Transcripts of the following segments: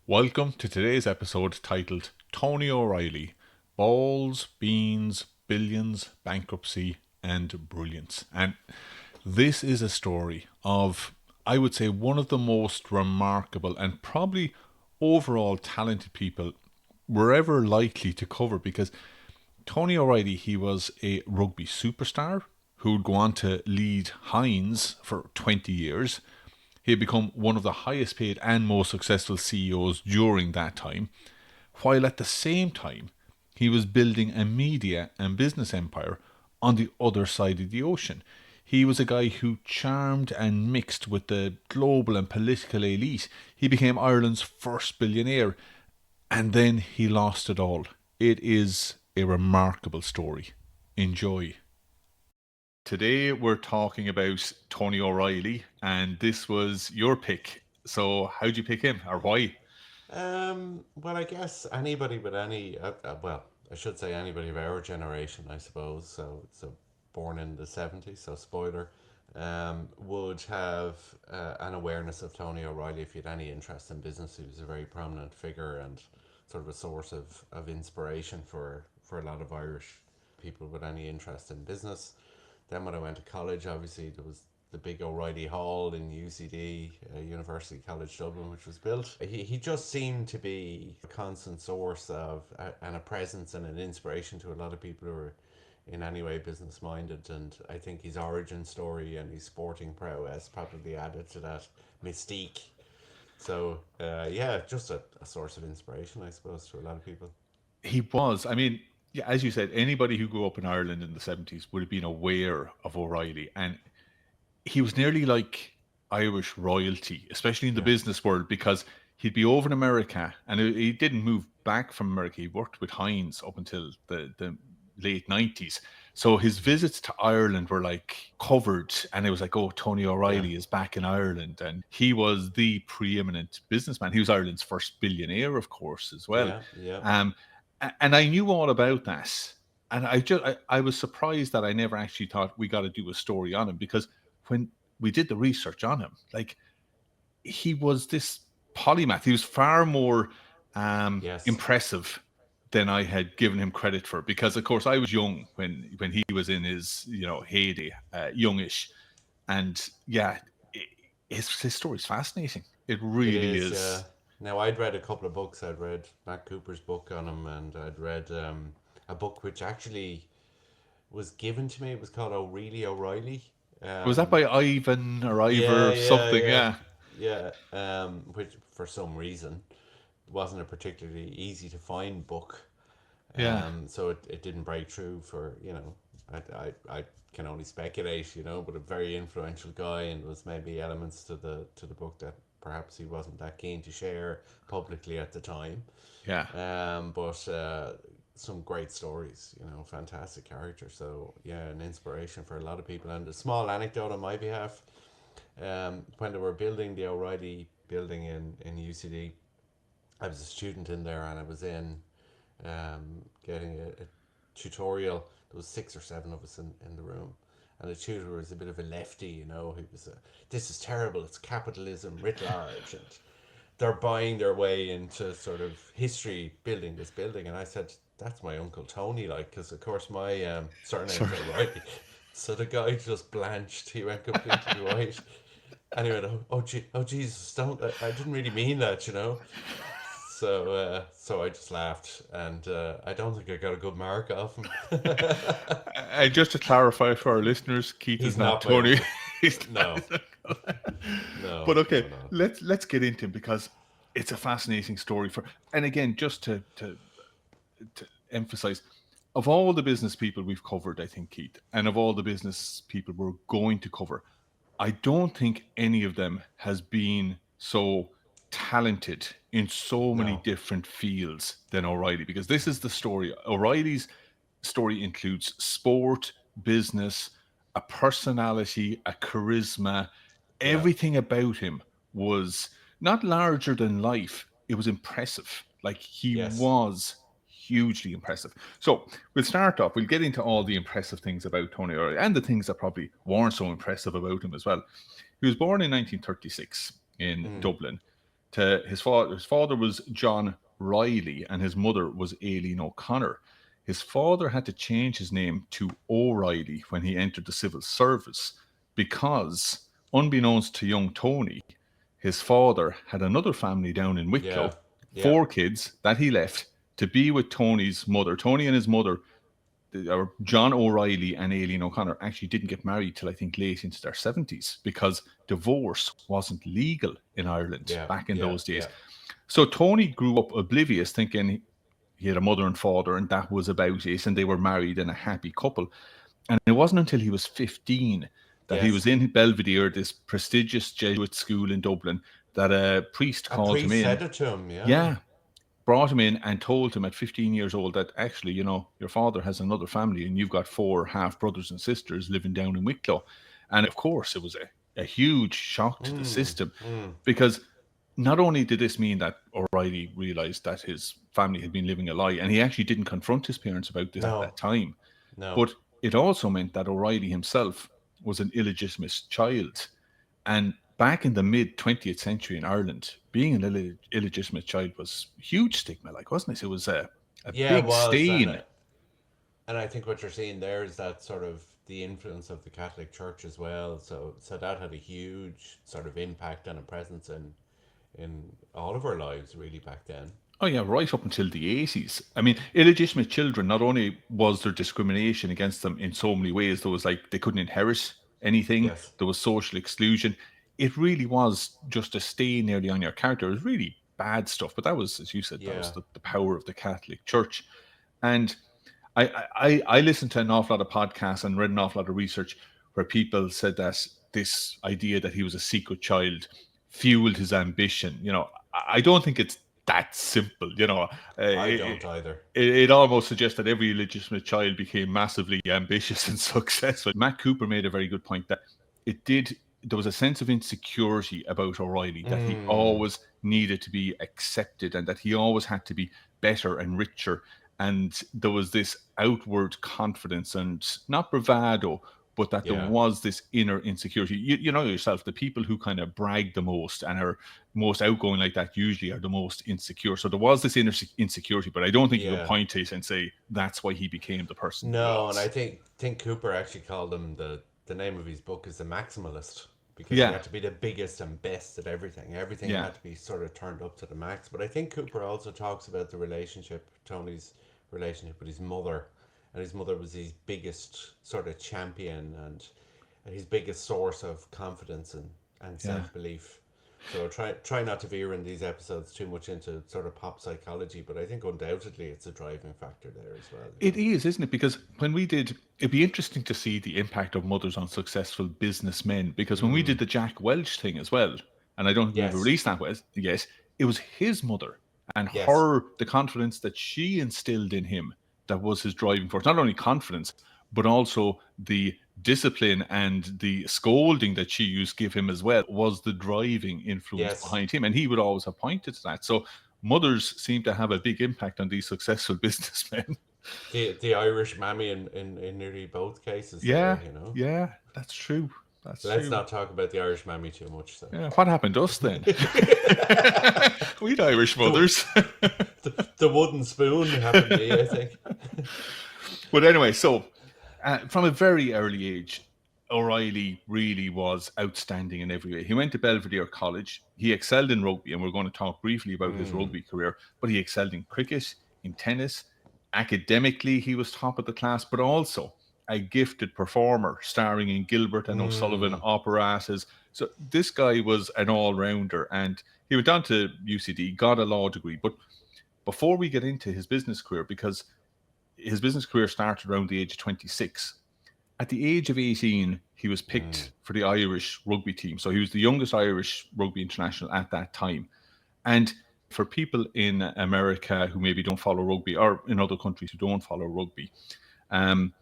Welcome to today's episode titled Tony O'Reilly Balls, Beans, Billions, Bankruptcy, and Brilliance. And this is a story of, I would say, one of the most remarkable and probably overall talented people we're ever likely to cover because Tony O'Reilly, he was a rugby superstar who'd go on to lead Heinz for 20 years. He had become one of the highest paid and most successful CEOs during that time, while at the same time, he was building a media and business empire on the other side of the ocean. He was a guy who charmed and mixed with the global and political elite. He became Ireland's first billionaire, and then he lost it all. It is a remarkable story. Enjoy. Today we're talking about Tony O'Reilly, and this was your pick. So how'd you pick him, or why? Well, I guess anybody with well, I should say anybody of our generation, I suppose. So born in the 70s, so spoiler, would have an awareness of Tony O'Reilly if you had any interest in business. He was a very prominent figure and sort of a source of inspiration for a lot of Irish people with any interest in business. Then when I went to college, obviously there was the big O'Reilly Hall in UCD, University College Dublin, which was built. He just seemed to be a constant source of and a presence and an inspiration to a lot of people who are in any way business minded. And I think his origin story and his sporting prowess probably added to that mystique. So yeah, just a source of inspiration, I suppose, to a lot of people. He was. I mean, yeah, as you said, anybody who grew up in Ireland in the 70s would have been aware of O'Reilly. And he was nearly like Irish royalty, especially in the Yeah, business world, because he'd be over in America and he didn't move back from America. He worked with Heinz up until the late 90s. So his visits to Ireland were like covered, and it was like, oh, Tony yeah, O'Reilly is back in Ireland. And he was the preeminent businessman. He was Ireland's first billionaire, of course, as well. yeah, yeah. Um, and I knew all about that. And I was surprised that I never actually thought we got to do a story on him because when we did the research on him, like he was this polymath. He was far more Yes. impressive than I had given him credit for. Because of course I was young when he was in his heyday, youngish, and yeah, his story is fascinating. It It really is, yeah. is. Now, I'd read a couple of books. I'd read Matt Cooper's book on him, and I'd read a book which actually was given to me. It was called O'Reilly O'Reilly. Was that Um, by Ivan or Ivor yeah, or yeah, something? yeah, Yeah, yeah. Which for some reason wasn't a particularly easy to find book. yeah. So it didn't break through for, I can only speculate, but a very influential guy, and was maybe elements to the book that perhaps he wasn't that keen to share publicly at the time. Yeah. But some great stories, fantastic character. So yeah, an inspiration for a lot of people. And a small anecdote on my behalf: when they were building the O'Reilly building in UCD, I was a student in there, and I was in getting a tutorial. There was 6 or 7 of us in the room, and the tutor was a bit of a lefty. He was this is terrible. It's capitalism writ large, and they're buying their way into sort of history building this building. And I said, that's my uncle Tony, like, because of course my Sorry. surname's O'Reilly. So the guy just blanched. He went completely white. And he went, oh Jesus, don't, I didn't really mean that. So I just laughed, and I don't think I got a good mark off him. And just to clarify for our listeners, Keith is He's not not my Tony. uncle. He's No, not. no, But okay, no, no. let's get into him because it's a fascinating story for. And again, just to emphasize, of all the business people we've covered, I think Keith, and of all the business people we're going to cover, I don't think any of them has been so talented in so many No. different fields than O'Reilly because this is the story. O'Reilly's story includes sport, business, a personality, a charisma. Yeah. Everything about him was not larger than life. It was impressive. Like he Yes. was hugely impressive. So we'll start off. We'll get into all the impressive things about Tony O'Reilly and the things that probably weren't so impressive about him as well. He was born in 1936 in Mm. Dublin. to his father. His father was John Reilly, and his mother was Aileen O'Connor. His father had to change his name to O'Reilly when he entered the civil service because, unbeknownst to young Tony, his father had another family down in Yeah. Wicklow, Yeah. 4 kids that he left to be with Tony's mother. Tony and his mother, or John O'Reilly and Aileen O'Connor, actually didn't get married till I think late into their 70s because divorce wasn't legal in Ireland Yeah. back in Yeah. those days. Yeah. So Tony grew up oblivious, thinking he had a mother and father and that was about it, and they were married and a happy couple. And it wasn't until he was 15 that he was Yes. in Belvedere, this prestigious Jesuit school in Dublin, that a priest A called him priest in. said it to him. Yeah. Yeah, brought him in and told him at 15 years old that actually, your father has another family and you've got 4 half brothers and sisters living down in Wicklow. And of course, it was a huge shock to the Mm. system Mm. because not only did this mean that O'Reilly realized that his family had been living a lie, and he actually didn't confront his parents about this at No. that time, No. but it also meant that O'Reilly himself was an illegitimate child. And back in the mid 20th century in Ireland, being an illegitimate child was a huge stigma, like, wasn't it? It was a Yeah, it big was, stain. and I think what you're seeing there is that sort of the influence of the Catholic Church as well. So that had a huge sort of impact and a presence in all of our lives really back then. Oh yeah, right up until the 80s. I mean, illegitimate children, not only was there discrimination against them in so many ways, there was like they couldn't inherit anything, Yes. there was social exclusion. It really was just a stain nearly on your character. It was really bad stuff. But that was, as you said, that was Yeah. the power of the Catholic Church. And I listened to an awful lot of podcasts and read an awful lot of research where people said that this idea that he was a secret child fueled his ambition. I don't think it's that simple. I It, don't either. it almost suggests that every illegitimate child became massively ambitious and successful. Matt Cooper made a very good point that it did. There was a sense of insecurity about O'Reilly that he Mm. always needed to be accepted and that he always had to be better and richer. And there was this outward confidence and not bravado, but that there Yeah. was this inner insecurity. You know yourself, the people who kind of brag the most and are most outgoing like that usually are the most insecure. So there was this inner insecurity, but I don't think you could Yeah. point to it and say that's why he became the person he No, and I was. think Cooper actually called him the name of his book is The Maximalist because he Yeah, had to be the biggest and best at everything. Everything yeah, had to be sort of turned up to the max. But I think Cooper also talks about the relationship, Tony's relationship with his mother, and his mother was his biggest sort of champion and his biggest source of confidence and yeah. self belief. So try not to veer in these episodes too much into sort of pop psychology, but I think undoubtedly it's a driving factor there as well. You It know. is, isn't it? Because when we did, it'd be interesting to see the impact of mothers on successful businessmen. Because when we did Mm. the Jack Welch thing as well, and I don't think we've Yes. released that yet, it was his mother and Yes. the confidence that she instilled in him that was his driving force. Not only confidence, but also the discipline and the scolding that she used to give him as well was the driving influence Yes. behind him. And he would always have pointed to that. So mothers seem to have a big impact on these successful businessmen. The Irish mammy in nearly both cases Yeah, there, you know. yeah, that's true. That's Let's true. not talk about the Irish mammy too much, so. Yeah, what happened to us then? We'd Irish the, mothers. the wooden spoon happened to me, I think. But anyway, so from a very early age, O'Reilly really was outstanding in every way. He went to Belvedere College. He excelled in rugby, and we're going to talk briefly about his Mm. rugby career. But he excelled in cricket, in tennis. Academically, he was top of the class, but also a gifted performer, starring in Gilbert and O'Sullivan Mm. operas. So this guy was an all-rounder, and he went on to UCD, got a law degree. But before we get into his business career, because his business career started around the age of 26. At the age of 18, he was Mm. picked for the Irish rugby team. So he was the youngest Irish rugby international at that time. And for people in America who maybe don't follow rugby, or in other countries who don't follow rugby, um,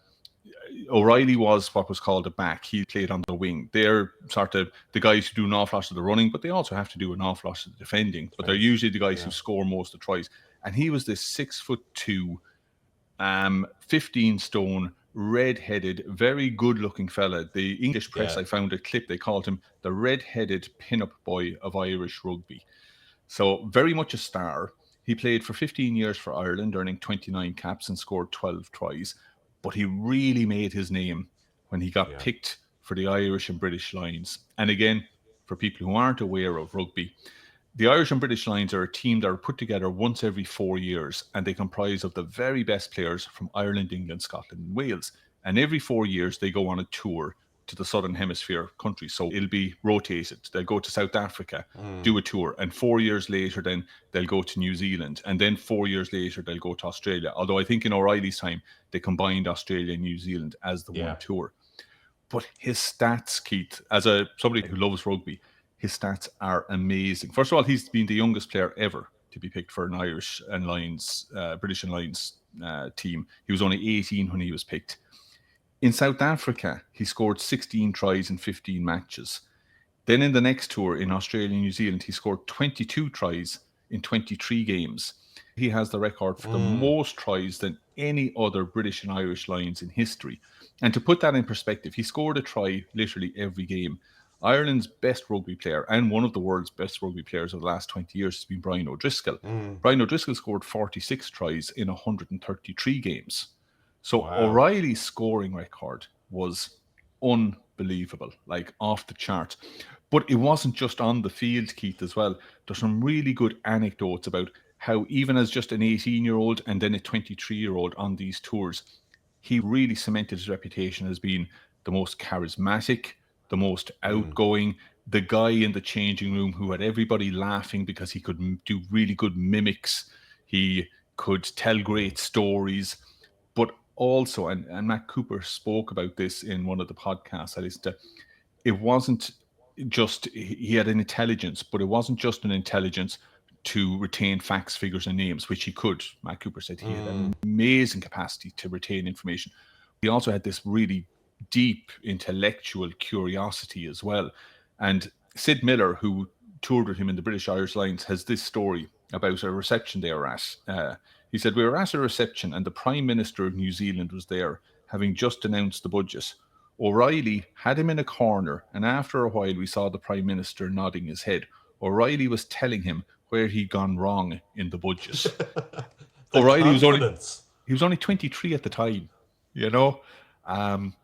O'Reilly was what was called a back. He played on the wing. They're sort of the guys who do an awful lot of the running, but they also have to do an awful lot of the defending. But they're Defense. usually the guys who Yeah. score most of the tries. And he was this 6'2", 15 stone, red-headed, very good-looking fella. The English press, Yeah. I found a clip, they called him the red-headed pin-up boy of Irish rugby. So very much a star. He played for 15 years for Ireland, earning 29 caps and scored 12 tries. But he really made his name when he got Yeah. picked for the Irish and British Lions. And again, for people who aren't aware of rugby, the Irish and British Lions are a team that are put together once every 4 years, and they comprise of the very best players from Ireland, England, Scotland, and Wales. And every 4 years, they go on a tour to the Southern Hemisphere countries. So it'll be rotated. They'll go to South Africa, Mm. do a tour, and 4 years later, then they'll go to New Zealand, and then 4 years later, they'll go to Australia. Although I think in O'Reilly's time, they combined Australia and New Zealand as the one Yeah. tour. But his stats, Keith, as a somebody who loves rugby, his stats are amazing. First of all, he's been the youngest player ever to be picked for an Irish and Lions, British and Lions team. He was only 18 when he was picked. In South Africa, he scored 16 tries in 15 matches. Then in the next tour in Australia and New Zealand, he scored 22 tries in 23 games. He has the record for the Mm. most tries than any other British and Irish Lions in history. And to put that in perspective, he scored a try literally every game. Ireland's best rugby player and one of the world's best rugby players of the last 20 years has been Brian O'Driscoll. Mm. Brian O'Driscoll scored 46 tries in 133 games. So Wow. O'Reilly's scoring record was unbelievable, like off the chart. But it wasn't just on the field, Keith, as well. There's some really good anecdotes about how, even as just an 18-year-old and then a 23-year-old on these tours, he really cemented his reputation as being the most charismatic, the most Mm. outgoing, the guy in the changing room who had everybody laughing because he could do really good mimics. He could tell Mm. great stories, but also, and Matt Cooper spoke about this in one of the podcasts I listened to, it wasn't just, he had an intelligence, but it wasn't just an intelligence to retain facts, figures, and names, which he could. Matt Cooper said he had Mm. an amazing capacity to retain information. He also had this really deep intellectual curiosity as well. And Sid Miller, who toured with him in the British Irish Lions, has this story about a reception they were at. He said, "We were at a reception and the Prime Minister of New Zealand was there, having just announced the budget. O'Reilly had him in a corner, and after a while we saw the Prime Minister nodding his head. O'Reilly was telling him where he'd gone wrong in the budget." The O'Reilly confidence. he was only 23 at the time, you know. Um,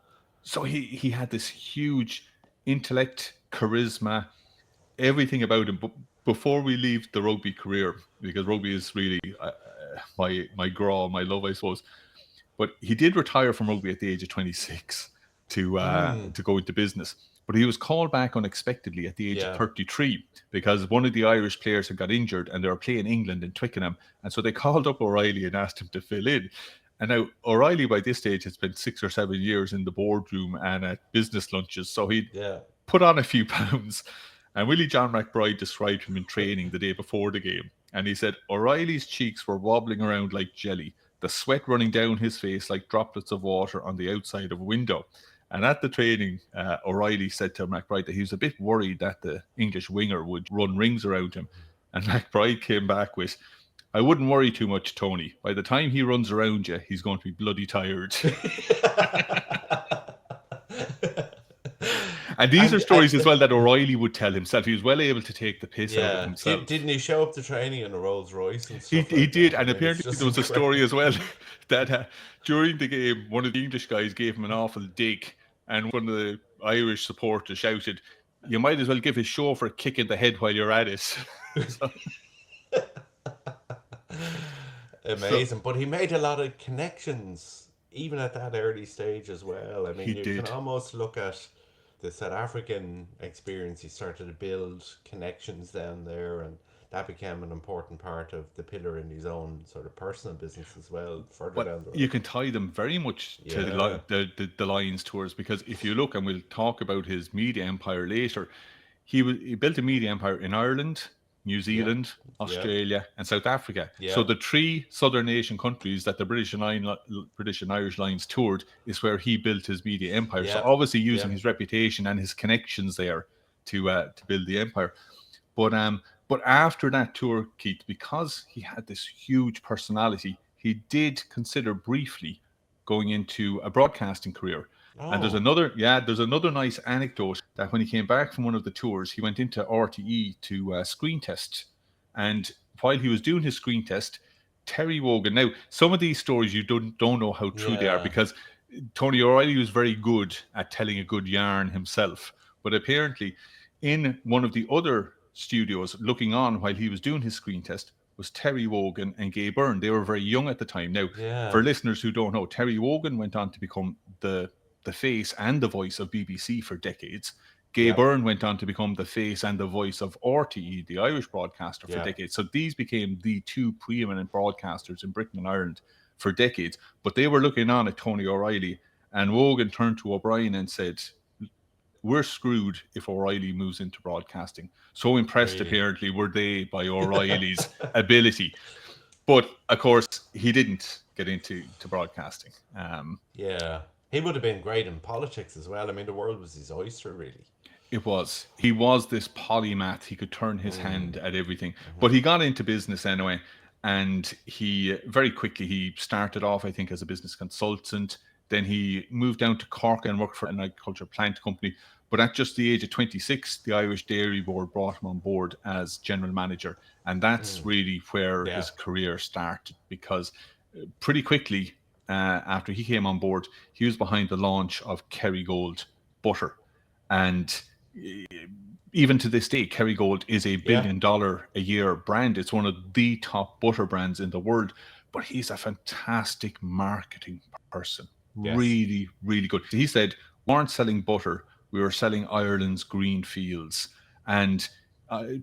so he had this huge intellect, charisma, everything about him. But before we leave the rugby career, because rugby is really my graw, my love, I suppose. But he did retire from rugby at the age of 26 Mm. to go into business. But he was called back unexpectedly at the age of Yeah. 33 because one of the Irish players had got injured and they were playing England in Twickenham. And so they called up O'Reilly and asked him to fill in. And now O'Reilly by this stage has spent 6 or 7 years in the boardroom and at business lunches. So he'd Yeah. put on a few pounds. And Willie John McBride described him in training the day before the game. And he said O'Reilly's cheeks were wobbling around like jelly, the sweat running down his face like droplets of water on the outside of a window. And at the training, O'Reilly said to McBride that he was a bit worried that the English winger would run rings around him. And McBride came back with, "I wouldn't worry too much, Tony. By the time he runs around you, he's going to be bloody tired." And these are And stories as well that O'Reilly would tell himself. He was well able to take the piss out of yeah, himself. didn't he show up to training in a Rolls Royce and He stuff he like did, that? I and mean, it's apparently just there was a story incredible. as well that during the game, one of the English guys gave him an awful dig, and one of the Irish supporters shouted, "You might as well give his chauffeur a kick in the head while you're at it." so, so Amazing, but he made a lot of connections even at that early stage as well. I he mean, you can did. almost look at the South African experience. He started to build connections down there, and that became an important part of the pillar in his own sort of personal business as well, further But down the you road. can tie them very much to Yeah, the Lions tours because if you look, and we'll talk about his media empire later, he built a media empire in Ireland, New yeah, Zealand, yeah, Australia, and South Africa. So yeah, the three Southern Asian countries that the British and Irish Lions toured is where he built his media empire. So yeah, obviously using yeah. his reputation and his connections there to build the empire. But after that tour, Keith, because he had this huge personality, he did consider briefly going into a broadcasting career. And Oh, there's another nice anecdote that when he came back from one of the tours, he went into RTE to screen test And while he was doing his screen test, Terry Wogan. Now, some of these stories you don't know how true they are, Yeah. because Tony O'Reilly was very good at telling a good yarn himself. But apparently, in one of the other studios, looking on while he was doing his screen test, was Terry Wogan and Gay Byrne. They were very young at the time. Now, Yeah. for listeners who don't know, Terry Wogan went on to become the face and the voice of BBC for decades. Gay Yep. Byrne went on to become the face and the voice of RTE, the Irish broadcaster, for Yep. decades. So these became the two preeminent broadcasters in Britain and Ireland for decades. But they were looking on at Tony O'Reilly, and Wogan turned to O'Brien and said, "We're screwed if O'Reilly moves into broadcasting." So impressed, Really. apparently, were they by O'Reilly's ability. But of course, he didn't get into broadcasting. Yeah. He would have been great in politics as well. I mean, the world was his oyster, really. He was this polymath. He could turn his hand at everything. But he got into business anyway, and he very quickly he started off, I think, as a business consultant. Then he moved down to Cork and worked for an agriculture plant company. But at just the age of 26, the Irish Dairy Board brought him on board as general manager, and that's really where Yeah. his career started. Because pretty quickly after he came on board, he was behind the launch of Kerrygold butter, and even to this day, Kerrygold is a Yeah. $1 billion a year brand. It's one of the top butter brands in the world. But he's a fantastic marketing person. Yes. Really, really good. He said, "We weren't selling butter, we were selling Ireland's green fields." And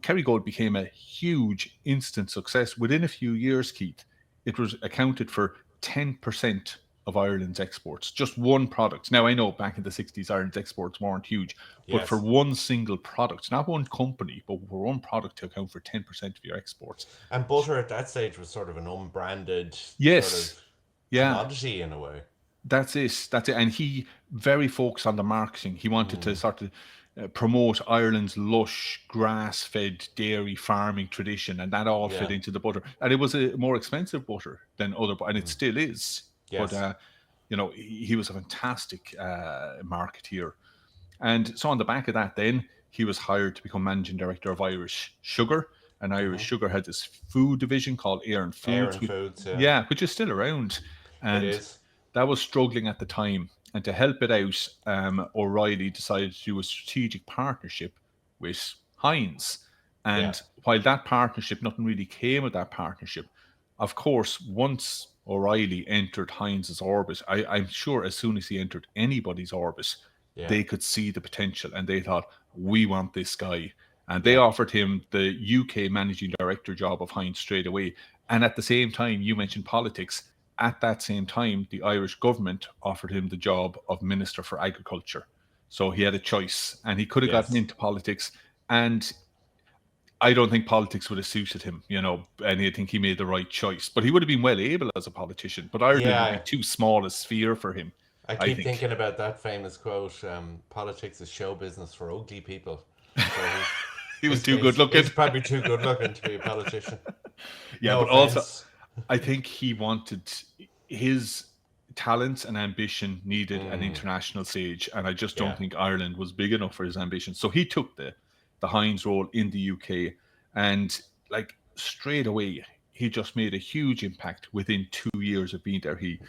Kerrygold became a huge instant success. Within a few years, Keith, it was accounted for 10% of Ireland's exports, just one product. Now, I know back in the 60s, Ireland's exports weren't huge, but for Yes. one single product, not one company, but for one product to account for 10% of your exports. And butter at that stage was sort of an unbranded sort of Yes, yeah, commodity in a way. that's it. That's it. And he very focused on the marketing. He wanted to sort of promote Ireland's lush, grass-fed dairy farming tradition, and that all Yeah. fit into the butter. And it was a more expensive butter than other, and it still is. But Yes. he was a fantastic marketeer. And so on the back of that, then he was hired to become managing director of Irish Sugar. And Irish Sugar had this food division called Air Foods, Aaron Foods, yeah. yeah, which is still around. It And is. that was struggling at the time. And to help it out, O'Reilly decided to do a strategic partnership with Heinz. Yeah. And while that partnership, nothing really came of that partnership, of course, once O'Reilly entered Heinz's orbit, I'm sure as soon as he entered anybody's orbit, Yeah. they could see the potential and they thought, we want this guy. And they Yeah. offered him the UK managing director job of Heinz straight away. And at the same time, you mentioned politics. At that same time, the Irish government offered him the job of Minister for Agriculture. So he had a choice and he could have gotten Yes. into politics. And I don't think politics would have suited him, and I think he made the right choice. But he would have been well able as a politician. But Ireland would be Yeah. too small a sphere for him, I I keep think. thinking about that famous quote, politics is show business for ugly people. So He was too good looking. he's probably too good looking to be a politician. Yeah, No but also, offense. I think he wanted his talents and ambition needed an international stage, and I just don't Yeah. think Ireland was big enough for his ambition. So he took the Heinz role in the UK, and like straight away, he just made a huge impact within 2 years of being there. He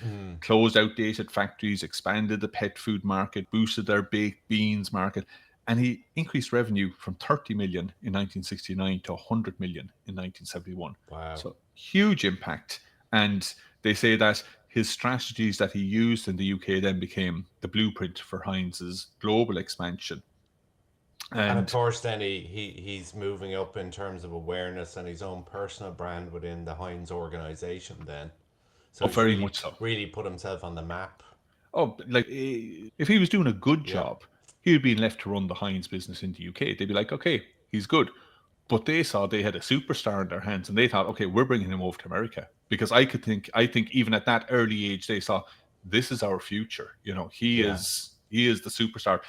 closed outdated factories, expanded the pet food market, boosted their baked beans market, and he increased revenue from 30 million in 1969 to 100 million in 1971. Wow. So huge impact. And they say that his strategies that he used in the UK then became the blueprint for Heinz's global expansion. And of And course, then he's moving up in terms of awareness and his own personal brand within the Heinz organization. Then, so oh, he's very much so. really put himself on the map. Oh, like if he was doing a good Yeah. job, he would be left to run the Heinz business in the UK. They'd be like, okay, he's good. But they saw they had a superstar in their hands and they thought, okay, we're bringing him over to America. Because I think even at that early age, they saw this is our future. Yeah. He is the superstar.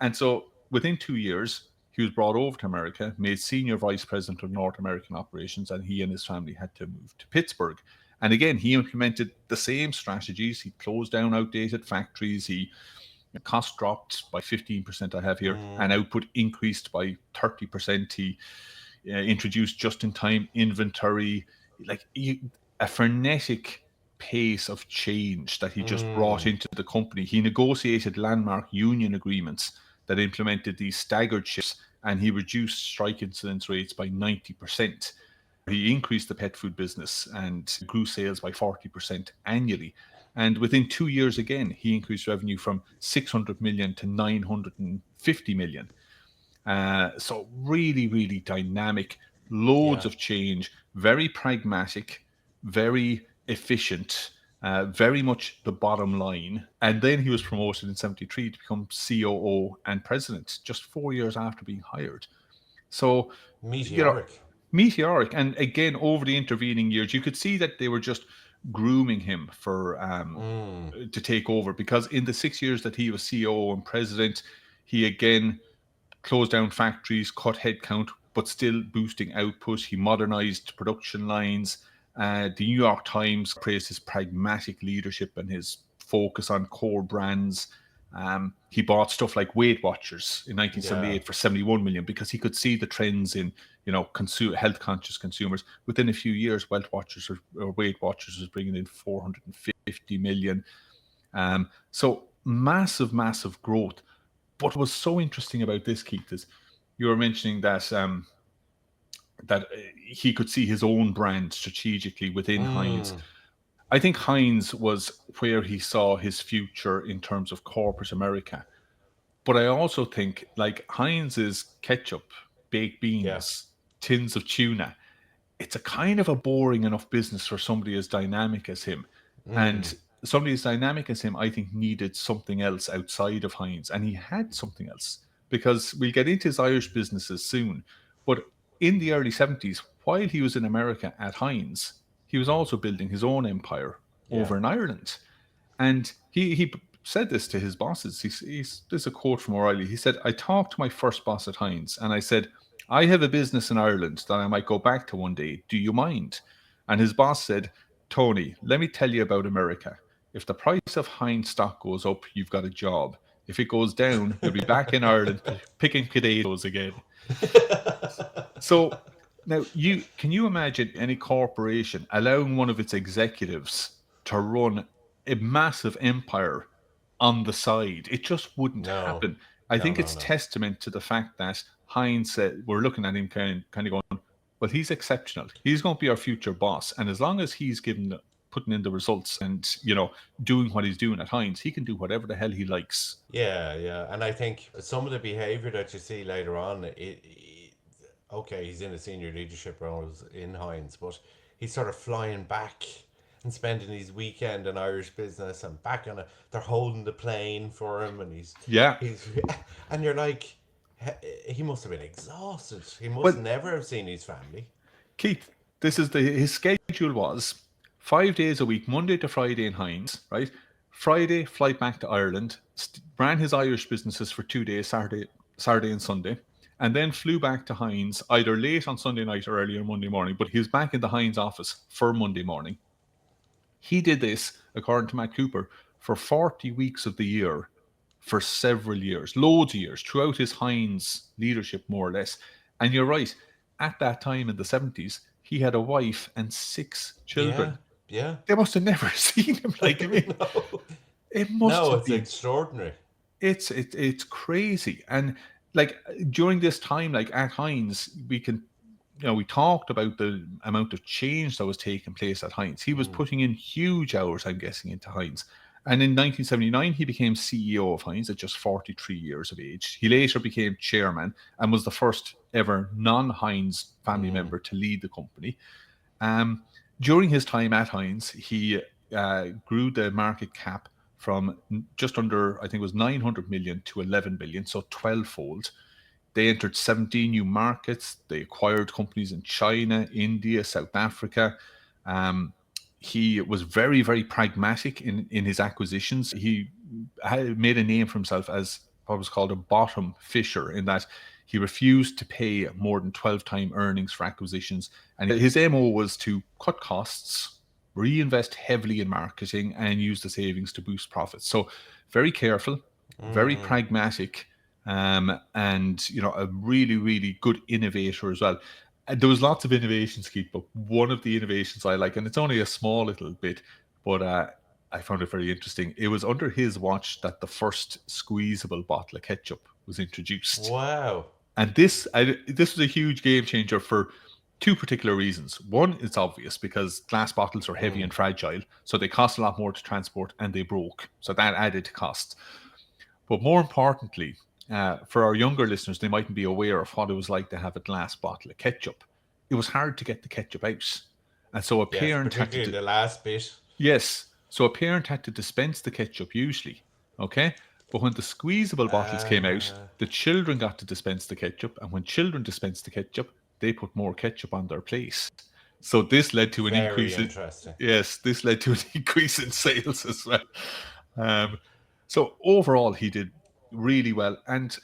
And so within 2 years, he was brought over to America, made senior vice president of North American operations, and he and his family had to move to Pittsburgh. And again, he implemented the same strategies. He closed down outdated factories. He cost dropped by 15%, I have here, and output increased by 30%. introduced just-in-time inventory, like a frenetic pace of change that he just brought into the company. He negotiated landmark union agreements that implemented these staggered shifts, and he reduced strike incidence rates by 90%. He increased the pet food business and grew sales by 40% annually. And within 2 years, again, he increased revenue from 600 million to 950 million. So really, really dynamic, loads Yeah. of change, very pragmatic, very efficient, very much the bottom line. And then he was promoted in 73 to become COO and president just 4 years after being hired. So, you know, Meteoric. meteoric. And again, over the intervening years, you could see that they were just grooming him for to take over, because in the 6 years that he was COO and president, he again closed down factories, cut headcount, but still boosting output. He modernized production lines. The New York Times praised his pragmatic leadership and his focus on core brands. He bought stuff like Weight Watchers in Yeah. 1978 for 71 million because he could see the trends in, health conscious consumers. Within a few years, Weight Watchers was bringing in 450 million. So massive, massive growth. But what was so interesting about this, Keith, is you were mentioning that he could see his own brand strategically within Heinz. I think Heinz was where he saw his future in terms of corporate America. But I also think, like, Heinz is ketchup, baked Yeah. beans, tins of tuna. It's a kind of a boring enough business for somebody as dynamic as him. And somebody as dynamic as him, I think, needed something else outside of Heinz. And he had something else, because we'll get into his Irish businesses soon. But in the early 70s, while he was in America at Heinz, he was also building his own empire Yeah. over in Ireland. And he said this to his bosses. There's a quote from O'Reilly. He said, I talked to my first boss at Heinz and I said, I have a business in Ireland that I might go back to one day. Do you mind? And his boss said, Tony, let me tell you about America. If the price of Heinz stock goes up, you've got a job. If it goes down, you'll be back in Ireland picking potatoes again. So now, you can you imagine any corporation allowing one of its executives to run a massive empire on the side? It just wouldn't No. happen. I No, think no, it's no. testament to the fact that Heinz said, we're looking at him kind of going, well, he's exceptional. He's going to be our future boss, and as long as he's putting in the results and doing what he's doing at Heinz, he can do whatever the hell he likes. Yeah, yeah. And I think some of the behavior that you see later on, okay, he's in a senior leadership roles in Heinz, but he's sort of flying back and spending his weekend in Irish business and back on a. They're holding the plane for him, and Yeah. he's, and you're like, he must have been exhausted. He must Well, never have seen his family. Keith, his schedule was 5 days a week, Monday to Friday in Heinz, right? Friday, flight back to Ireland, ran his Irish businesses for 2 days, Saturday and Sunday, and then flew back to Heinz either late on Sunday night or early on Monday morning. But he was back in the Heinz office for Monday morning. He did this, according to Matt Cooper, for 40 weeks of the year for several years, loads of years, throughout his Heinz leadership, more or less. And you're right, at that time in the 70s, he had a wife and 6 children. Yeah, yeah. They must have never seen him. Like, I mean, No, it must no, have it's been, extraordinary. it's crazy. And like during this time, like at Heinz, we talked about the amount of change that was taking place at Heinz. He was putting in huge hours, I'm guessing, into Heinz. And in 1979, he became CEO of Heinz at just 43 years of age. He later became chairman and was the first ever non-Heinz family member to lead the company. Um, During his time at Heinz, he grew the market cap from just under, I think it was 900 million to 11 billion, so 12-fold. They entered 17 new markets. They acquired companies in China, India, South Africa. Um, he was very, very pragmatic in his acquisitions. He had made a name for himself as what was called a bottom fisher, in that he refused to pay more than 12 time earnings for acquisitions. And his MO was to cut costs, reinvest heavily in marketing, and use the savings to boost profits. So very careful, very pragmatic, and a really, really good innovator as well. And there was lots of innovations, Keith, but one of the innovations I like, and it's only a small little bit, but I found it very interesting. It was under his watch that the first squeezable bottle of ketchup was introduced. Wow. And this was a huge game changer for two particular reasons. One, it's obvious because glass bottles are heavy and fragile, so they cost a lot more to transport and they broke. So that added to cost. But more importantly, for our younger listeners, they mightn't be aware of what it was like to have a glass bottle of ketchup. It was hard to get the ketchup out. And so a Yes, parent had particularly to, the last bit. yes, so a parent had to dispense the ketchup usually. Okay. But when the squeezable bottles came out, Uh, the children got to dispense the ketchup. And when children dispensed the ketchup, they put more ketchup on their plate. So this led to an Very increase in, interesting. yes, this led to an increase in sales as well. Um, so overall, he did really well. And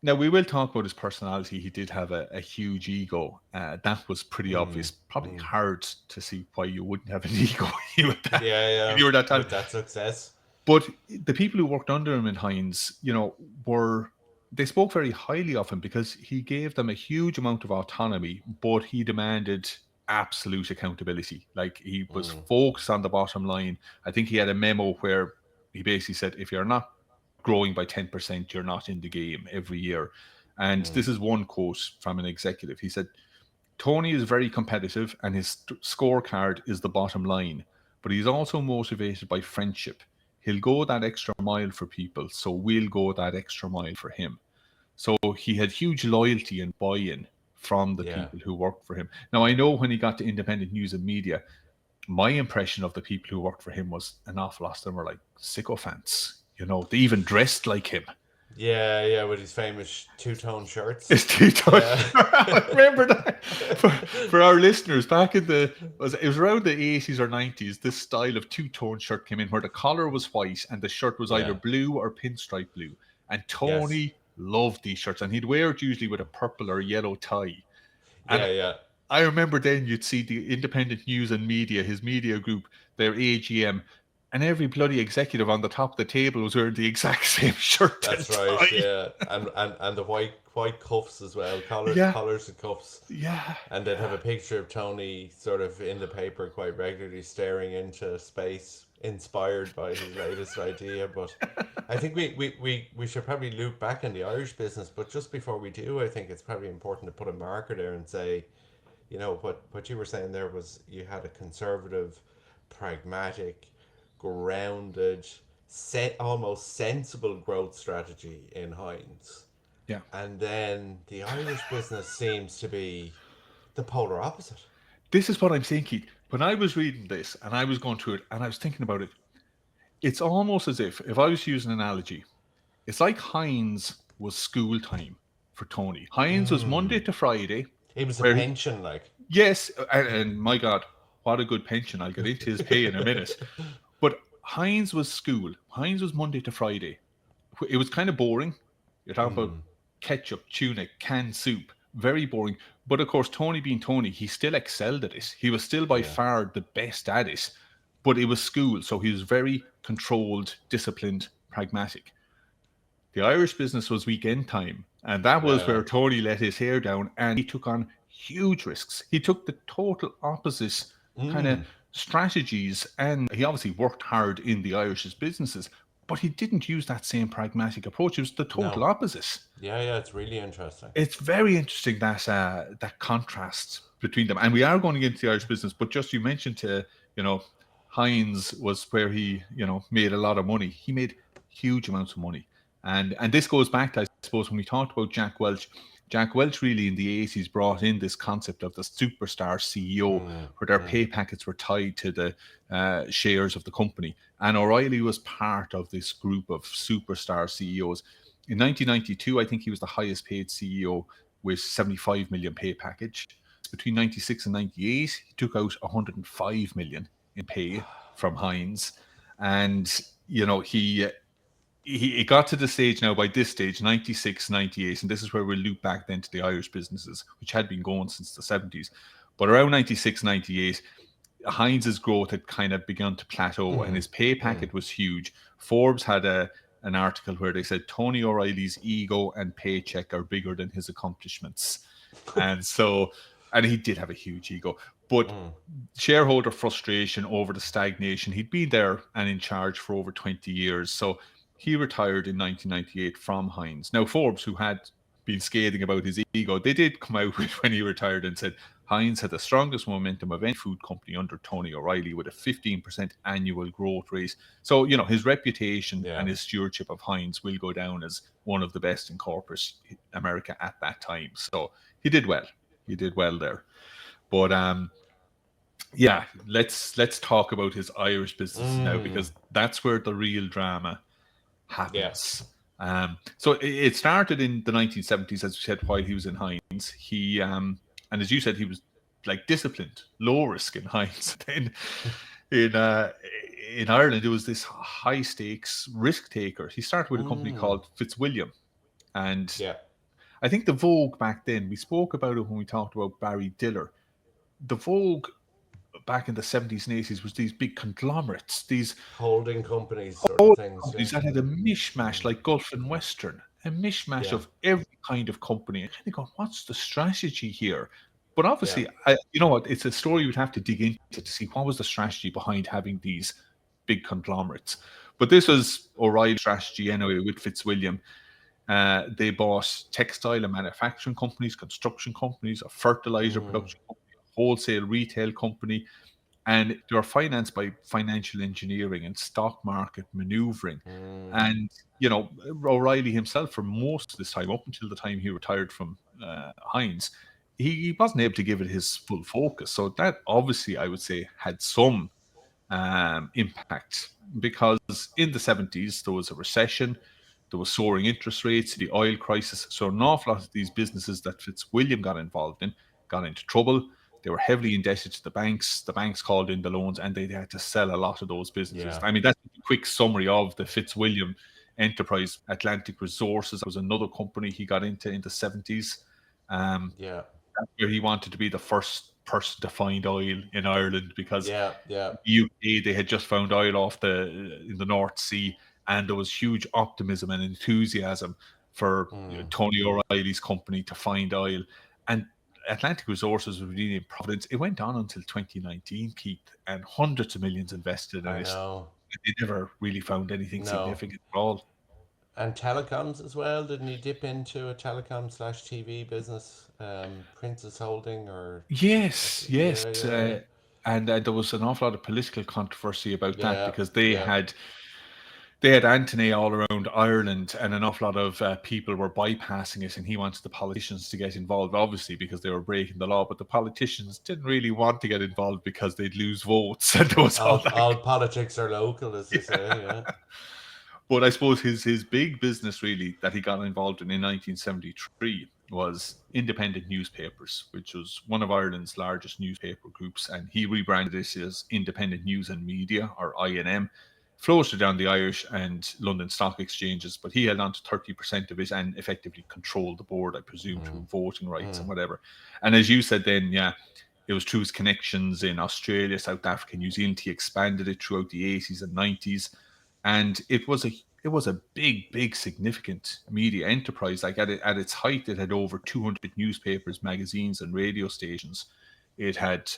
now we will talk about his personality. He did have a huge ego. That was pretty obvious. Probably hard to see why you wouldn't have an ego Yeah, if yeah. you were that With talented. that success. But the people who worked under him in Heinz, were they spoke very highly of him because he gave them a huge amount of autonomy, but he demanded absolute accountability. Like he was focused on the bottom line. I think he had a memo where he basically said, if you're not growing by 10%, you're not in the game every year. And this is one quote from an executive. He said, Tony is very competitive and his scorecard is the bottom line, but he's also motivated by friendship. He'll go that extra mile for people, so we'll go that extra mile for him. So he had huge loyalty and buy in from the Yeah. people who worked for him. Now, I know when he got to independent news and media, my impression of the people who worked for him was an awful lot of them were like sycophants. They even dressed like him. Yeah, yeah, with his famous two-tone shirts. It's too Yeah. touch. I remember that for our listeners back in it was around the 80s or 90s. This style of two-tone shirt came in where the collar was white and the shirt was either Yeah. blue or pinstripe blue. And Yes. Tony loved these shirts, and he'd wear it usually with a purple or yellow tie. And Yeah, yeah. I remember then you'd see the independent news and media, his media group, their AGM, and every bloody executive on the top of the table was wearing the exact same shirt and That's right, tie. yeah. And the white cuffs as well, Yeah, collars and cuffs. yeah, And they'd have a picture of Tony sort of in the paper quite regularly staring into space, inspired by his latest idea. But I think we should probably loop back in the Irish business, but just before we do, I think it's probably important to put a marker there and say, what you were saying there was you had a conservative, pragmatic, grounded, almost sensible growth strategy in Heinz. yeah. And then the Irish business seems to be the polar opposite. This is what I'm thinking. When I was reading this and I was going through it and I was thinking about it, it's almost as if I was to use an analogy, it's like Heinz was school time for Tony. Heinz was Monday to Friday, It was a where pension, like. yes, and my God, what a good pension. I'll get into his pay in a minute. But Heinz was school. Heinz was Monday to Friday. It was kind of boring. You're talking about ketchup, tuna, canned soup. Very boring. But of course, Tony being Tony, he still excelled at it. He was still by Yeah. far the best at it. But it was school. So he was very controlled, disciplined, pragmatic. The Irish business was weekend time. And that was Yeah. where Tony let his hair down and he took on huge risks. He took the total opposite kind of strategies. And he obviously worked hard in the Irish's businesses, but he didn't use that same pragmatic approach. It was the total No. opposite. Yeah, yeah, it's really interesting. It's very interesting that contrast between them. And we are going to get into the Irish business, but just you mentioned Heinz was where he, made a lot of money. He made huge amounts of money. And this goes back to, I suppose, when we talked about Jack Welch. Jack Welch really in the 80s brought in this concept of the superstar CEO, where their pay packets were tied to the shares of the company. And O'Reilly was part of this group of superstar CEOs. In 1992, I think he was the highest paid CEO with 75 million pay package. Between 96 and 98, he took out 105 million in pay from Heinz. And, he got to the stage now, by this stage, 96, 98, and this is where we'll loop back then to the Irish businesses, which had been going since the 70s. But around 96, 98, Heinz's growth had kind of begun to plateau and his pay packet was huge. Forbes had an article where they said Tony O'Reilly's ego and paycheck are bigger than his accomplishments. And so, and he did have a huge ego, but shareholder frustration over the stagnation. He'd been there and in charge for over 20 years. So he retired in 1998 from Heinz. Now, Forbes, who had been scathing about his ego, they did come out with when he retired and said Heinz had the strongest momentum of any food company under Tony O'Reilly with a 15% annual growth rate. So, his reputation Yeah. and his stewardship of Heinz will go down as one of the best in corporate America at that time. So he did well. He did well there. But yeah, let's talk about his Irish businesses now Mm. because that's where the real drama Yeah. happens. So it started in the 1970s, as you said, while he was in Heinz. And as you said, he was like disciplined, low risk in Heinz. Then in uh, in Ireland, it was this high stakes risk taker. He started with a company Mm. called Fitzwilliam, and Yeah. I think the Vogue back then. We spoke about it when we talked about Barry Diller. The Vogue back in the 70s and 80s was these big conglomerates, these Holding companies, sort of whole things. Yeah. companies that had a mishmash like Gulf and Western, a mishmash Yeah. of every kind of company. And kind of going, what's the strategy here? But Yeah. obviously, you know what? It's a story you'd have to dig into to see what was the strategy behind having these big conglomerates. But this was O'Reilly's strategy anyway with Fitzwilliam. They bought textile and manufacturing companies, construction companies, a fertilizer Mm. production company, a wholesale retail company, and they were financed by financial engineering and stock market maneuvering. Mm. And O'Reilly himself, for most of this time, up until the time he retired from Heinz, he wasn't able to give it his full focus. So that obviously, I would say, had some impact because in the 70s there was a recession, there was soaring interest rates, the oil crisis. So an awful lot of these businesses that Fitzwilliam got involved in got into trouble. They were heavily indebted to the banks. The banks called in the loans and they had to sell a lot of those businesses. Yeah. I mean, that's a quick summary of the Fitzwilliam enterprise. Atlantic Resources was another company he got into in the 70s. Um, Yeah. where he wanted to be the first person to find oil in Ireland because Yeah. Yeah. UK they had just found oil off the in the North Sea, and there was huge optimism and enthusiasm for Mm. Tony O'Reilly's company to find oil, and Atlantic Resources was really in Providence. It went on until 2019, Keith, and hundreds of millions invested in I it. know. They never really found anything No. significant at all. And telecoms as well. Didn't he dip into a telecom slash TV business? Princess Holding or Yes, yes. yeah, yeah, And there was an awful lot of political controversy about that yeah, because yeah. they had Anthony all around Ireland, and an awful lot of people were bypassing it, and he wanted the politicians to get involved, obviously because they were breaking the law. But the politicians didn't really want to get involved because they'd lose votes, and there was all that. All politics are local, as they say. Yeah, But I suppose his big business really that he got involved in 1973 was independent newspapers, which was one of Ireland's largest newspaper groups, and he rebranded it as Independent News and Media, or INM. Floated on the Irish and London stock exchanges, but he held on to 30% of it and effectively controlled the board, I presume, through voting rights and whatever. And as you said then, yeah, it was through his connections in Australia, South Africa, New Zealand. He expanded it throughout the 80s and 90s, and it was a big significant media enterprise. Like at its height, it had over 200 newspapers, magazines, and radio stations. It had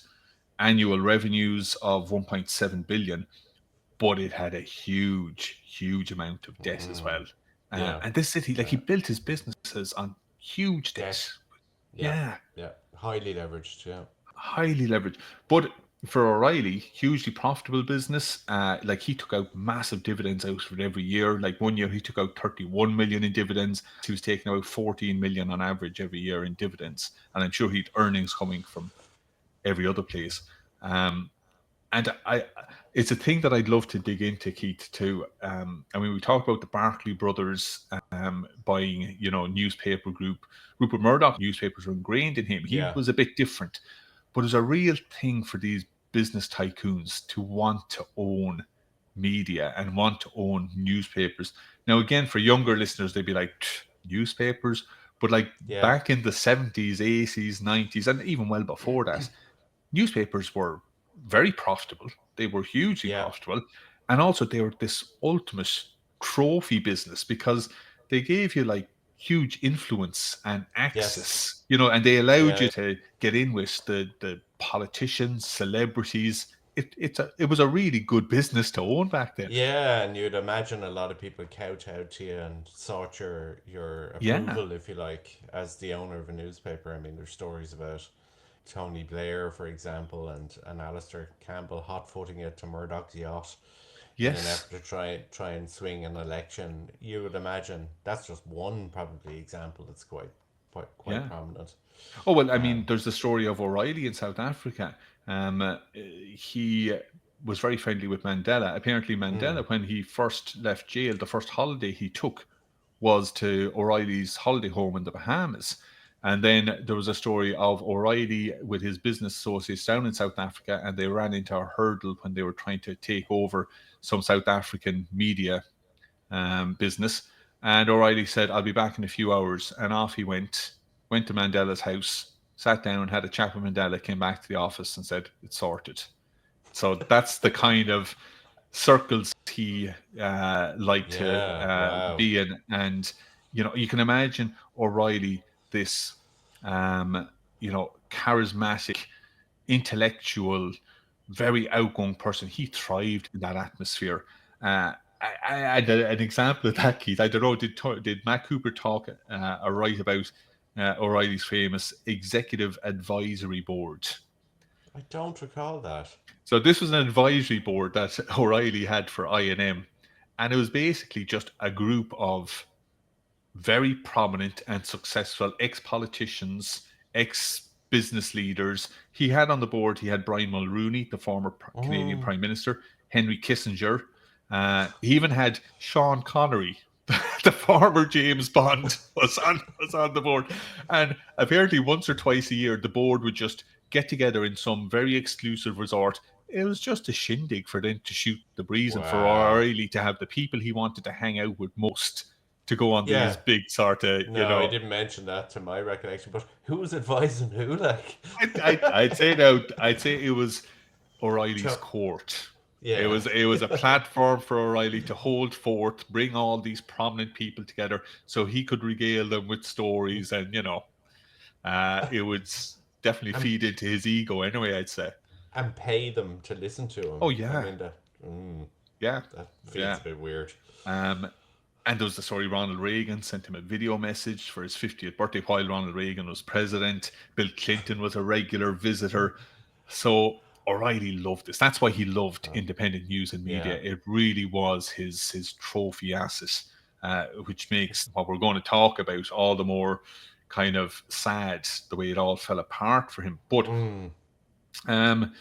annual revenues of 1.7 billion, but it had a huge amount of debt as well. yeah, And this city, like he yeah. built his businesses on huge debt. Debt. Yeah, Yeah, yeah. Highly leveraged. Yeah. highly leveraged. But for O'Reilly, hugely profitable business. Like he took out massive dividends out of it every year. Like one year he took out 31 million in dividends. He was taking out 14 million on average every year in dividends. And I'm sure he'd earnings coming from every other place. Um, and it's a thing that I'd love to dig into, Keith, too. I mean, we talk about the Barclay brothers buying, newspaper group. Rupert Murdoch newspapers were ingrained in him. He Yeah. was a bit different, but it's a real thing for these business tycoons to want to own media and want to own newspapers. Now, again, for younger listeners, they'd be like, newspapers? But like Yeah. back in the 70s, 80s, 90s, and even well before that, newspapers were very profitable. They were hugely Yeah. profitable. And also, they were this ultimate trophy business because they gave you like huge influence and Yes. access, and they allowed you Yeah. to get in with the politicians, celebrities. It was a really good business to own back then. Yeah, and you'd imagine a lot of people kowtowed to you and sought your Yeah. approval, if you like, as the owner of a newspaper. I mean, there's stories about Tony Blair, for example, and Alistair Campbell hot-footing it to Murdoch's yacht in an Yes. effort to try and swing an election. You would imagine that's just one probably example that's quite Yeah. prominent. Oh, well, I mean, Um, there's the story of O'Reilly in South Africa. He was very friendly with Mandela. Apparently, mm, Mandela, when he first left jail, the first holiday he took was to O'Reilly's holiday home in the Bahamas. And then there was a story of O'Reilly with his business associates down in South Africa, and they ran into a hurdle when they were trying to take over some South African media business. And O'Reilly said, "I'll be back in a few hours." And off he went to Mandela's house, sat down, had a chat with Mandela, came back to the office and said, "It's sorted." So that's the kind of circles he liked to yeah, wow. be in. And, you can imagine O'Reilly, this, charismatic, intellectual, very outgoing person. He thrived in that atmosphere. And an example of that, Keith, I don't know, did Matt Cooper talk or write about O'Reilly's famous executive advisory board? I don't recall that. So this was an advisory board that O'Reilly had for I&M, and it was basically just a group of very prominent and successful ex-politicians, ex-business leaders. He had on the board, he had Brian Mulroney, the former Canadian Mm, Prime Minister, Henry Kissinger. He even had Sean Connery, the former James Bond, was on the board. And apparently once or twice a year, the board would just get together in some very exclusive resort. It was just a shindig for them to shoot the breeze and for wow. O'Reilly to have the people he wanted to hang out with most to go on these Yeah. big sort of, No, I didn't mention that to my recollection, but who was advising who, like? I'd say it was O'Reilly's Cho- court. It yeah. was it was a platform for O'Reilly to hold forth, bring all these prominent people together, so he could regale them with stories, and it would definitely and feed into his ego. Anyway, I'd say. and pay them to listen to Oh him. I yeah, mean yeah, that feels yeah. a bit weird. Um, and there was the story Ronald Reagan sent him a video message for his 50th birthday while Ronald Reagan was president. Bill Clinton was a regular visitor. So O'Reilly loved this. That's why he loved Oh, independent news and yeah. media. It really was his trophy asset, which makes what we're going to talk about all the more kind of sad the way it all fell apart for him. But Mm, um,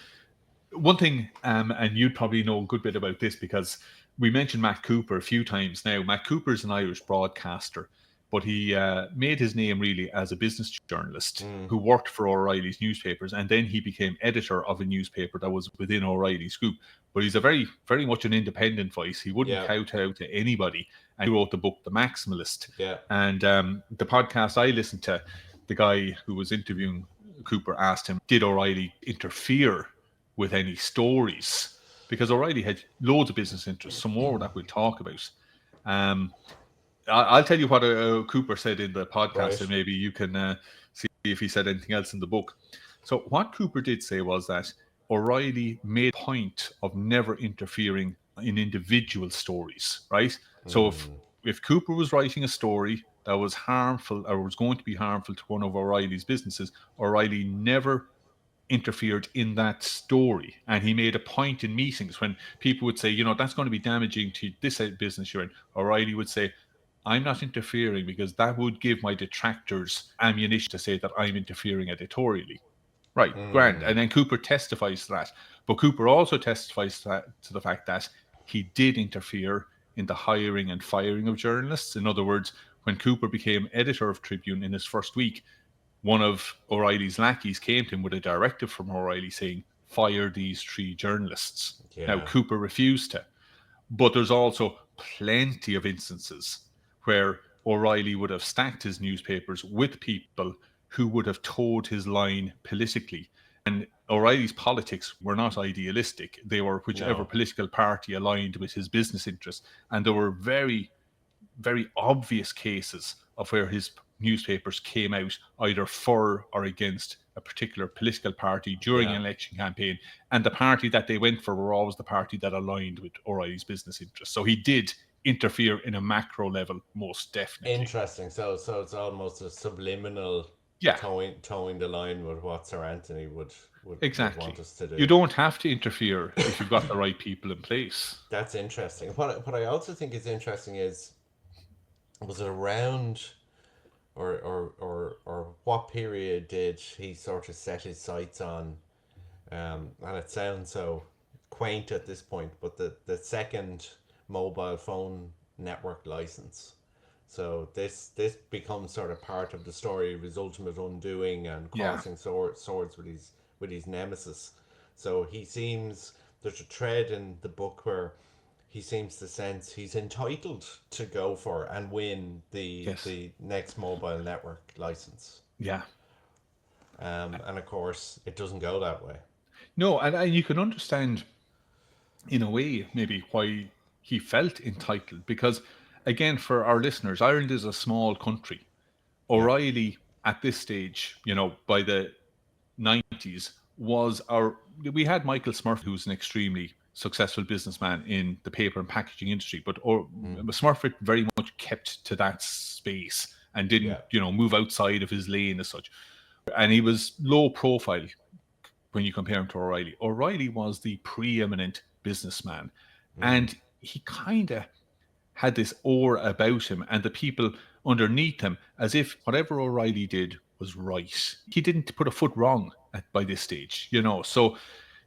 one thing, and you'd probably know a good bit about this because we mentioned Matt Cooper a few times now. Matt Cooper is an Irish broadcaster, but he made his name really as a business journalist mm, who worked for O'Reilly's newspapers, and then he became editor of a newspaper that was within O'Reilly's group. But he's a very, very much an independent voice. He wouldn't yeah. kowtow to anybody, and he wrote the book The Maximalist. Yeah. And the podcast I listened to, the guy who was interviewing Cooper asked him, "Did O'Reilly interfere with any stories?" Because O'Reilly had loads of business interests, some more that we'll talk about. Um, I'll tell you what Cooper said in the podcast, Right. and maybe you can see if he said anything else in the book. So what Cooper did say was that O'Reilly made a point of never interfering in individual stories, right? So if Mm, if Cooper was writing a story that was harmful or was going to be harmful to one of O'Reilly's businesses, O'Reilly never interfered in that story. And he made a point in meetings when people would say, that's going to be damaging to this business you're in. O'Reilly would say, "I'm not interfering because that would give my detractors ammunition to say that I'm interfering editorially." Right, grand. mm, And then Cooper testifies to that. But Cooper also testifies to the fact that he did interfere in the hiring and firing of journalists. In other words, when Cooper became editor of Tribune in his first week, one of O'Reilly's lackeys came to him with a directive from O'Reilly saying, "Fire these three journalists." Now, yeah. Cooper refused to. But there's also plenty of instances where O'Reilly would have stacked his newspapers with people who would have towed his line politically. And O'Reilly's politics were not idealistic. They were whichever No. political party aligned with his business interests. And there were very, very obvious cases of where his newspapers came out either for or against a particular political party during Yeah. an election campaign, and the party that they went for were always the party that aligned with O'Reilly's business interests. So he did interfere in a macro level, most definitely. Interesting. So it's almost a subliminal Yeah, towing the line with what Sir Anthony would want exactly. us to You do. don't have to interfere if you've got the right people in place. That's interesting. What I also think is interesting is, was it around, or what period did he sort of set his sights on? And it sounds so quaint at this point, but the second mobile phone network license. So this becomes sort of part of the story of his ultimate undoing and Yeah. crossing swords with his nemesis. So he seems, there's a thread in the book where he seems to sense he's entitled to go for and win Yes. the next mobile network license. Yeah. And of course, it doesn't go that way. No, and you can understand in a way maybe why he felt entitled because again for our listeners, Ireland is a small country. Yeah, O'Reilly at this stage, by the 90s was our we had Michael Smurfit, who's an extremely successful businessman in the paper and packaging industry, but Smurfit very much kept to that space and didn't yeah, move outside of his lane as such, and he was low profile when you compare him to O'Reilly. O'Reilly was the preeminent businessman, and he kind of had this aura about him and the people underneath him as if whatever O'Reilly did was right. He didn't put a foot wrong by this stage. So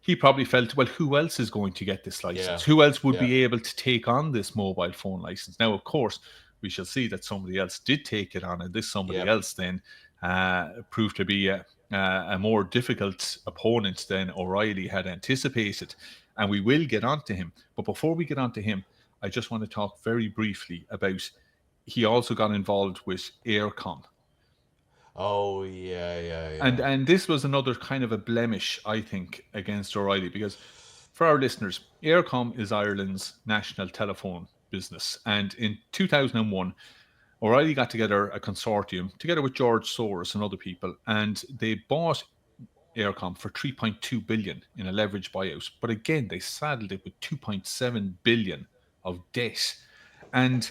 he probably felt, well, who else is going to get this yeah, license? Who else would yeah, be able to take on this mobile phone license? Now, of course, we shall see that somebody else did take it on, and this somebody yep, else then proved to be a more difficult opponent than O'Reilly had anticipated. And we will get on to him. But before we get on to him, I just want to talk very briefly about he also got involved with Aircom. oh yeah, yeah, And yeah, and this was another kind of a blemish, I think, against O'Reilly because for our listeners, Aircom is Ireland's national telephone business. And in 2001, O'Reilly got together a consortium together with George Soros and other people, and they bought Aircom for 3.2 billion in a leverage buyout. But again, they saddled it with 2.7 billion of debt. And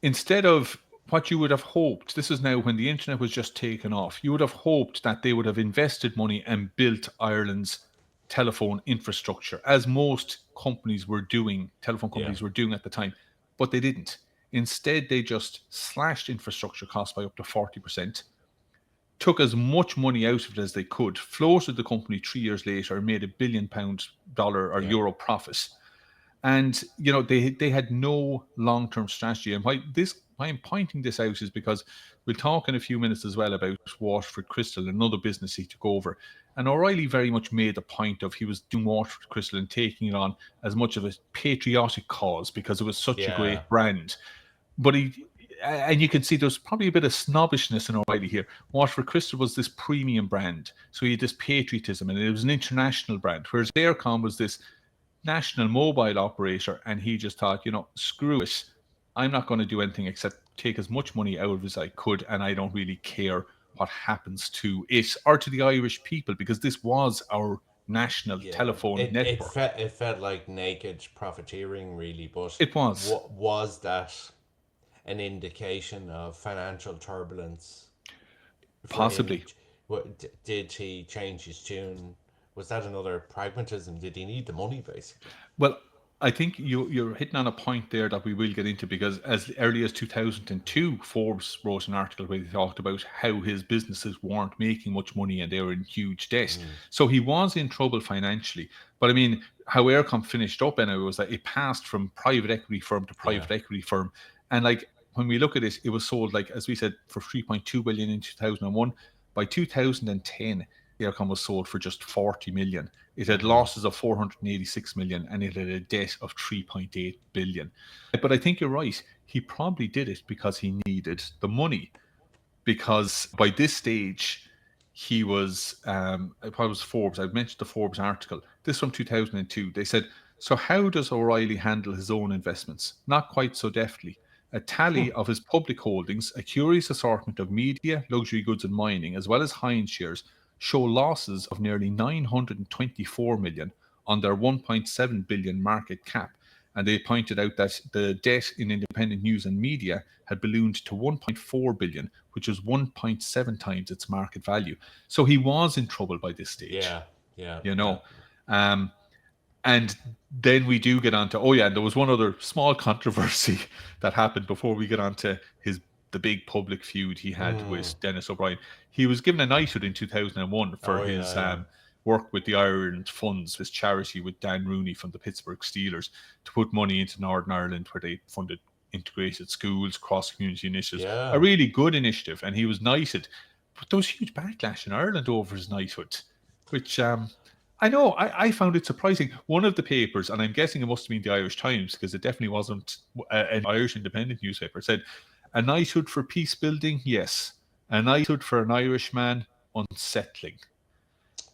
instead of what you would have hoped, this is now when the internet was just taken off, you would have hoped that they would have invested money and built Ireland's telephone infrastructure, as most companies were doing, telephone yeah, companies were doing at the time, but they didn't. Instead, they just slashed infrastructure costs by up to 40%, took as much money out of it as they could, floated the company 3 years later, and made £1 billion dollar or yeah, euro profit. And they had no long term strategy. And why I'm pointing this out is because we'll talk in a few minutes as well about Waterford Crystal, another business he took over. And O'Reilly very much made the point of he was doing Waterford Crystal and taking it on as much of a patriotic cause because it was such a yeah, great brand. But and you can see there's probably a bit of snobbishness in O'Reilly here. Waterford Crystal was this premium brand, so he had this patriotism, and it was an international brand. Whereas Aircom was this national mobile operator, and he just thought, screw it, I'm not going to do anything except take as much money out of it as I could, and I don't really care what happens to it or to the Irish people because this was our national yeah. telephone It network. felt like naked profiteering, really. But It was what was that an indication of financial turbulence for him? possibly. What did he change his tune? Was that another pragmatism? Did he need the money basically? Well, I think you're hitting on a point there that we will get into because as early as 2002, Forbes wrote an article where they talked about how his businesses weren't making much money and they were in huge debt. So he was in trouble financially. But I mean, how Aircom finished up anyway was that it passed from private equity firm to Yeah, private equity firm. And like when we look at it, it was sold, like as we said, for 3.2 billion in 2001. By 2010, Aircom was sold for just 40 million. It had losses of 486 million and it had a debt of 3.8 billion. But I think you're right. He probably did it because he needed the money. Because by this stage, he was, what was Forbes? I mentioned the Forbes article. This from 2002. They said, so how does O'Reilly handle his own investments? Not quite so deftly. a tally of his public holdings, a curious assortment of media, luxury goods, and mining, as well as Heinz shares, show losses of nearly 924 million on their 1.7 billion market cap. And they pointed out that the debt in independent news and media had ballooned to 1.4 billion, which was 1.7 times its market value. So he was in trouble by this stage, Yeah, yeah, you know. that. Um, and then we do get on to, oh yeah, and there was one other small controversy that happened before we get on to the big public feud he had Mm. with Dennis O'Brien. He was given a knighthood in 2001 for Oh his yeah, yeah, work with the Ireland Funds, his charity with Dan Rooney from the Pittsburgh Steelers, to put money into Northern Ireland where they funded integrated schools, cross community initiatives. A yeah. really good initiative, and he was knighted. But there was huge backlash in Ireland over his knighthood, which I know. I found it surprising. One of the papers, and I'm guessing it must have been the Irish Times, because it definitely wasn't an Irish independent newspaper, said, "A knighthood for peace building, yes. A knighthood for an Irishman, unsettling."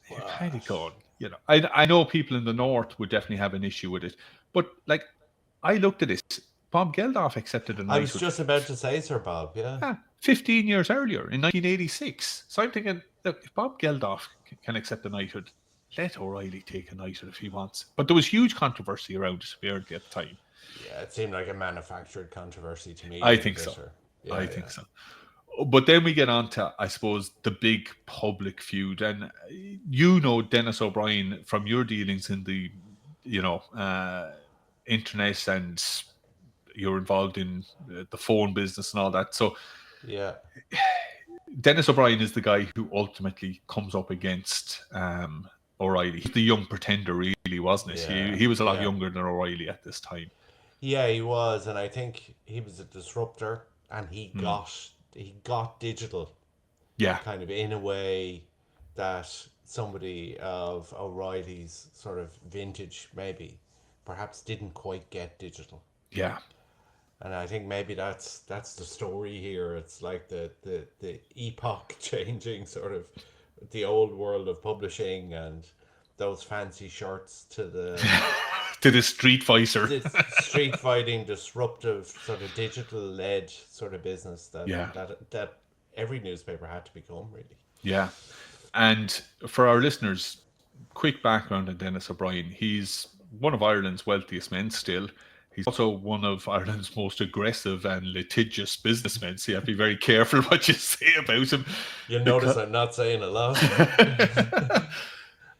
You're kind of What? going, I know people in the north would definitely have an issue with it, but like, I looked at this. Bob Geldof accepted a I was knighthood just about to say, Sir Bob. Yeah, 15 years earlier in 1986. So I'm thinking, look, if Bob Geldof can accept a knighthood, let O'Reilly take a knighthood if he wants. But there was huge controversy around it apparently at the time. yeah. It seemed like a manufactured controversy to me, I a think bit. so. Or I yeah, think yeah, so. But then we get on to, I suppose, the big public feud. And Dennis O'Brien from your dealings in the, you know, internet, and you're involved in the phone business and all that. So yeah. Dennis O'Brien is the guy who ultimately comes up against O'Reilly. He's the young pretender, really, wasn't it? Yeah, He was a lot yeah, younger than O'Reilly at this time. yeah. He was, and I think he was a disruptor, and Mm. he got digital, Yeah, kind of in a way that somebody of O'Reilly's sort of vintage maybe perhaps didn't quite get digital. yeah, And I think maybe that's the story here. It's like the epoch changing sort of the old world of publishing and those fancy shirts to to the street fighter. the street fighting disruptive sort of digital led sort of business Yeah, that every newspaper had to become really. yeah. And for our listeners, quick background on Dennis O'Brien. He's one of Ireland's wealthiest men still. He's also one of Ireland's most aggressive and litigious businessmen. So you have to be very careful what you say about him. You'll notice Because I'm not saying a lot.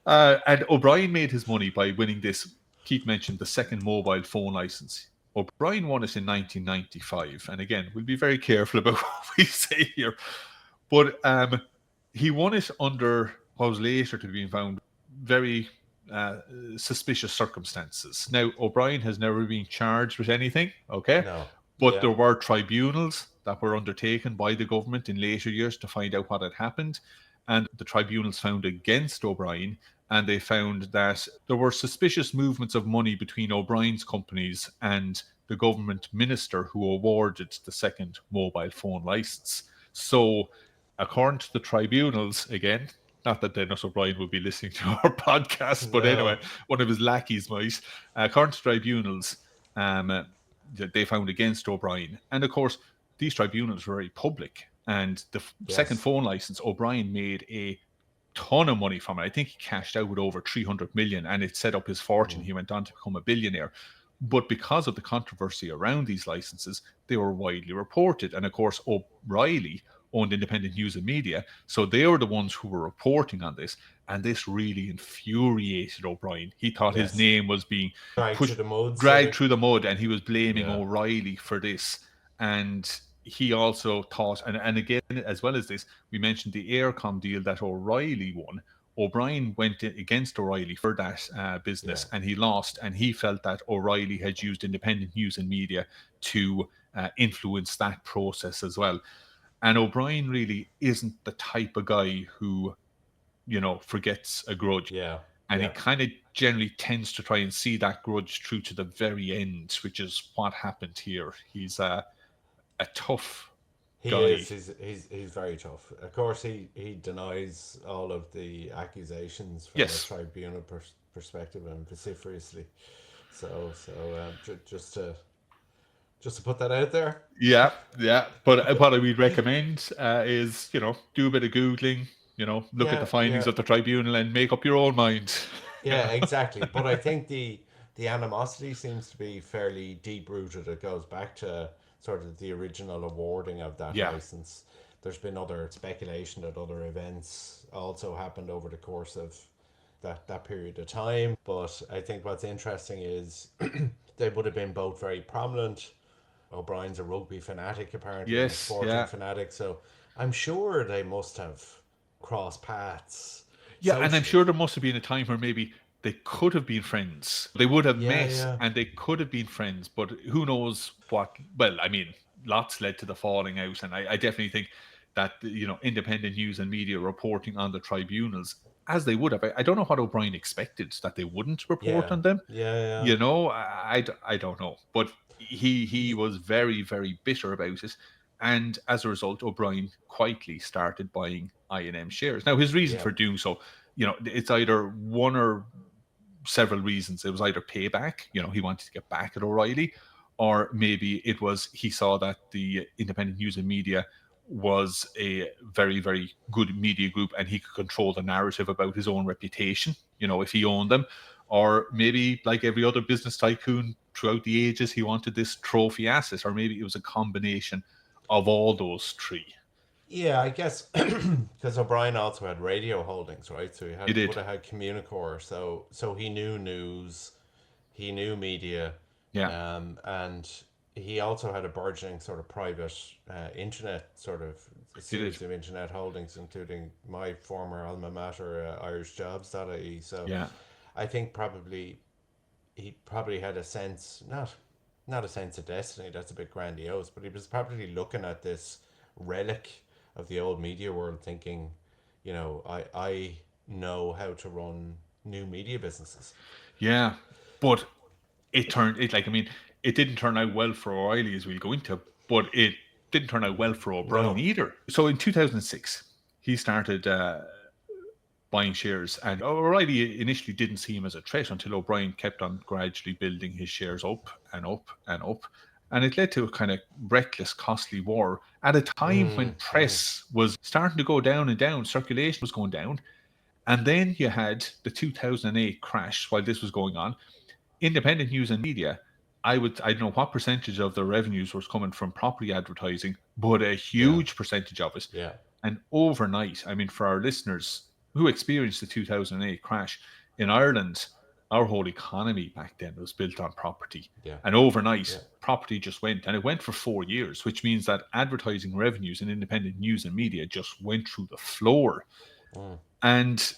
and O'Brien made his money by winning this. Keith mentioned the second mobile phone license. O'Brien won it in 1995. And again, we'll be very careful about what we say here. But he won it under what was later to be found very uh, suspicious circumstances. Now, O'Brien has never been charged with anything, okay? No. But Yeah. there were tribunals that were undertaken by the government in later years to find out what had happened. And the tribunals found against O'Brien, and they found that there were suspicious movements of money between O'Brien's companies and the government minister who awarded the second mobile phone license. So, according to the tribunals, again, not that Dennis O'Brien would be listening to our podcast, but anyway, No. one of his lackeys might. According to tribunals, um, they found against O'Brien. And of course, these tribunals were very public. And the second Yes. phone license, O'Brien made a ton of money from it. I think he cashed out with over 300 million, and it set up his fortune. Mm. He went on to become a billionaire. But because of the controversy around these licenses, they were widely reported. And of course, O'Reilly owned independent news and media. So they were the ones who were reporting on this. And this really infuriated O'Brien. He thought his Yes. name was being Dragged through pushed, the mud, sort dragged of. through the mud, and he was blaming Yeah. O'Reilly for this. And he also thought, and again, as well as this, we mentioned the Aircom deal that O'Reilly won. O'Brien went against O'Reilly for that Yeah. business, and he lost. And he felt that O'Reilly had used independent news and media to influence that process as well. And O'Brien really isn't the type of guy who, forgets a grudge. Yeah. And he Yeah. kind of generally tends to try and see that grudge through to the very end, which is what happened here. He's a tough He guy. is. He's very tough. Of course, he denies all of the accusations from a Yes. tribunal perspective and vociferously. So just to Just to put that out there. Yeah, yeah. But what I would recommend is, do a bit of Googling, look at the Yeah, findings yeah, of the tribunal and make up your own mind. you yeah, know. exactly. But I think the animosity seems to be fairly deep rooted. It goes back to sort of the original awarding of that Yeah. license. There's been other speculation that other events also happened over the course of that period of time. But I think what's interesting is they would have been both very prominent. O'Brien's a rugby fanatic, apparently, and a Yes, sporting yeah. fanatic. So I'm sure they must have crossed paths Yeah, and I'm socially. sure there must have been a time where maybe they could have been friends. They would have Yeah, met yeah, and they could have been friends, but who knows what. Well, I mean, lots led to the falling out. And I definitely think that, independent news and media reporting on the tribunals, as they would have, I don't know what O'Brien expected, that they wouldn't report yeah, on them. yeah, I don't know. But he yeah, was very, very bitter about it. And as a result, O'Brien quietly started buying I&M shares. Now, his reason yeah, for doing so, it's either one or several reasons. It was either payback, he wanted to get back at O'Reilly, or maybe it was he saw that the independent news and media was a very, very good media group and he could control the narrative about his own reputation, if he owned them. Or maybe, like every other business tycoon throughout the ages, he wanted this trophy asset, or maybe it was a combination of all those three. yeah. I guess because O'Brien also had radio holdings, right? So He would did. have had Communicore. So he knew news, he knew media, Yeah, and he also had a burgeoning sort of private internet sort of a he did. series of internet holdings, including my former alma mater, IrishJobs.ie. So Yeah. I think probably he probably had a sense, not a sense of destiny, that's a bit grandiose, but he was probably looking at this relic of the old media world, thinking, I know how to run new media businesses. Yeah. But it didn't turn out well for O'Reilly, as we'll go into, but it didn't turn out well for O'Brien No. either. So in 2006, he started buying shares, and O'Reilly initially didn't see him as a threat until O'Brien kept on gradually building his shares up and up and up. And it led to a kind of reckless, costly war at a time when press was starting to go down and down, circulation was going down. And then you had the 2008 crash while this was going on. Independent news and media, I don't know what percentage of their revenues was coming from property advertising, but a Yeah. huge percentage of it. Yeah. And overnight, I mean, for our listeners who experienced the 2008 crash in Ireland, our whole economy back then was built on property. Yeah. And overnight, Yeah. property just went, and it went for 4 years, which means that advertising revenues in independent news and media just went through the floor. And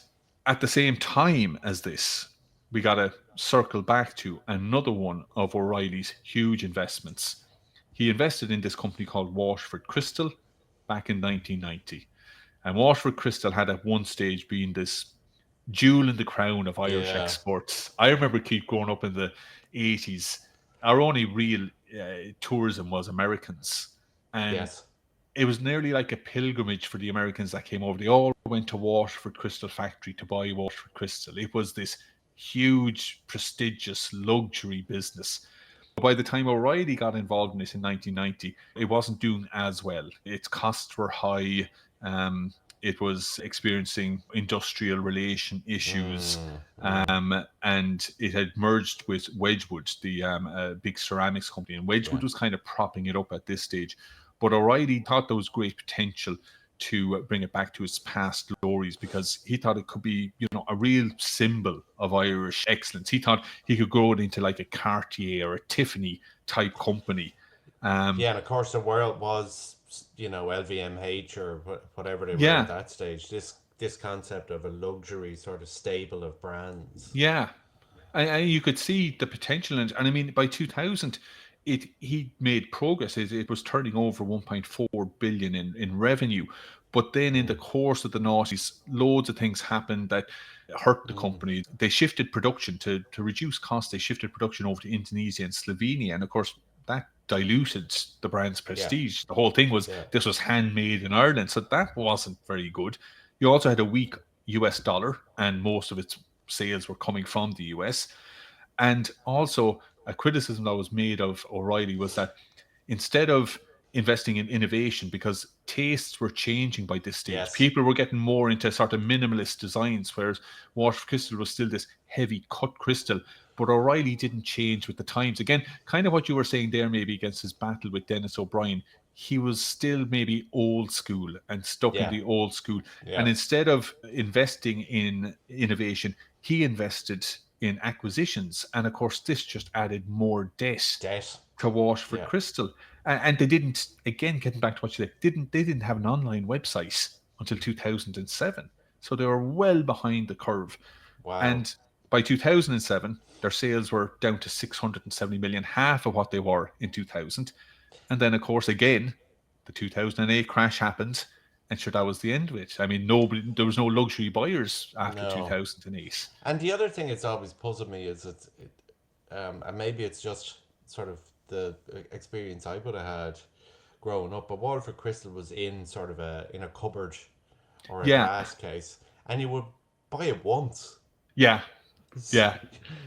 at the same time as this, we got to circle back to another one of O'Reilly's huge investments. He invested in this company called Washford Crystal back in 1990. And Washford Crystal had at one stage been this jewel in the crown of Irish Yeah. exports. I remember keep growing up in the 80s. Our only real tourism was Americans. And Yes. it was nearly like a pilgrimage for the Americans that came over. They all went to Washford Crystal Factory to buy Washford Crystal. It was this huge, prestigious luxury business. By the time O'Reilly got involved in this in 1990, it wasn't doing as well. Its costs were high. It was experiencing industrial relation issues, and it had merged with Wedgwood, the big ceramics company, and Yeah. Wedgwood was kind of propping it up at this stage. But O'Reilly thought there was great potential to bring it back to its past glories because he thought it could be, a real symbol of Irish excellence. He thought he could grow it into like a Cartier or a Tiffany type company. Um, Yeah, and of course the world was, LVMH or whatever they were at yeah, that stage. This concept of a luxury sort of stable of brands. yeah. And you could see the potential in it. And I mean, by 2000, he made progress. It was turning over 1.4 billion in revenue. But then in the course of the noughties, loads of things happened that hurt the company. They shifted production to reduce costs. They shifted production over to Indonesia and Slovenia. And of course, that diluted the brand's Yeah, prestige. The whole thing was yeah, this was handmade in Ireland. So that wasn't very good. You also had a weak US dollar, and most of its sales were coming from the US. And also, a criticism that was made of O'Reilly was that instead of investing in innovation, because tastes were changing by this stage. Yes. People were getting more into sort of minimalist designs, whereas Waterford Crystal was still this heavy cut crystal. But O'Reilly didn't change with the times. Again, kind of what you were saying there, maybe against his battle with Dennis O'Brien. He was still maybe old school and stuck in Yeah. the old school. Yeah. And instead of investing in innovation, he invested in acquisitions. And of course, this just added more debt Debt. to Waterford Yeah. Crystal. And they didn't, again, getting back to what you said, they didn't have an online website until 2007. So they were well behind the curve. Wow. And by 2007, their sales were down to 670 million, half of what they were in 2000. And then, of course, again, the 2008 crash happened. And sure, that was the end of it. I mean, there was no luxury buyers after No. 2008. And the other thing that's always puzzled me is and maybe it's just sort of the experience I would have had growing up, but Waterford Crystal was in sort of in a cupboard or a Yeah, glass case, and you would buy it once. yeah, yeah.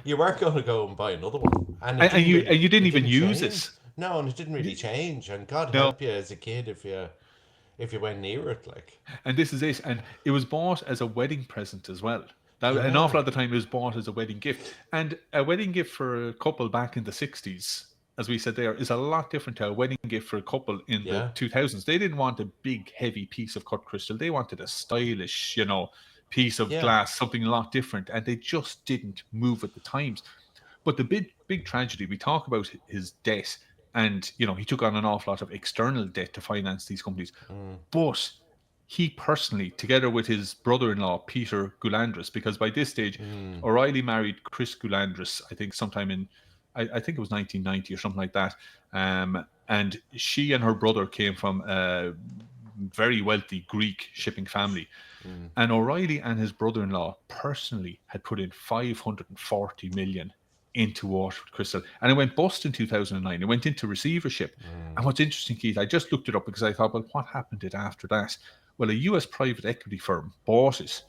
You weren't going to go and buy another one, and And you didn't it even didn't use change. it. No, and it didn't really change. And God No. help you as a kid if you went near it, like. And this is it. And it was bought as a wedding present as well. Now, an Yeah, awful lot of the time it was bought as a wedding gift. And a wedding gift for a couple back in the 60s, as we said there, is a lot different to a wedding gift for a couple in the yeah, 2000s. They didn't want a big, heavy piece of cut crystal. They wanted a stylish, piece of yeah. glass, something a lot different. And they just didn't move with the times. But the big tragedy, we talk about his debt, and he took on an awful lot of external debt to finance these companies. Mm, But he personally, together with his brother-in-law Peter Goulandris, because by this stage mm, O'Reilly married Chris Goulandris, I think sometime in, I think it was 1990 or something like that. And she and her brother came from a very wealthy Greek shipping family. mm. And O'Reilly and his brother-in-law personally had put in 540 million into Waterford Crystal, and it went bust in 2009. It went into receivership. And what's interesting, Keith, I just looked it up because I thought, well, what happened to it after that? Well, a US private equity firm bought it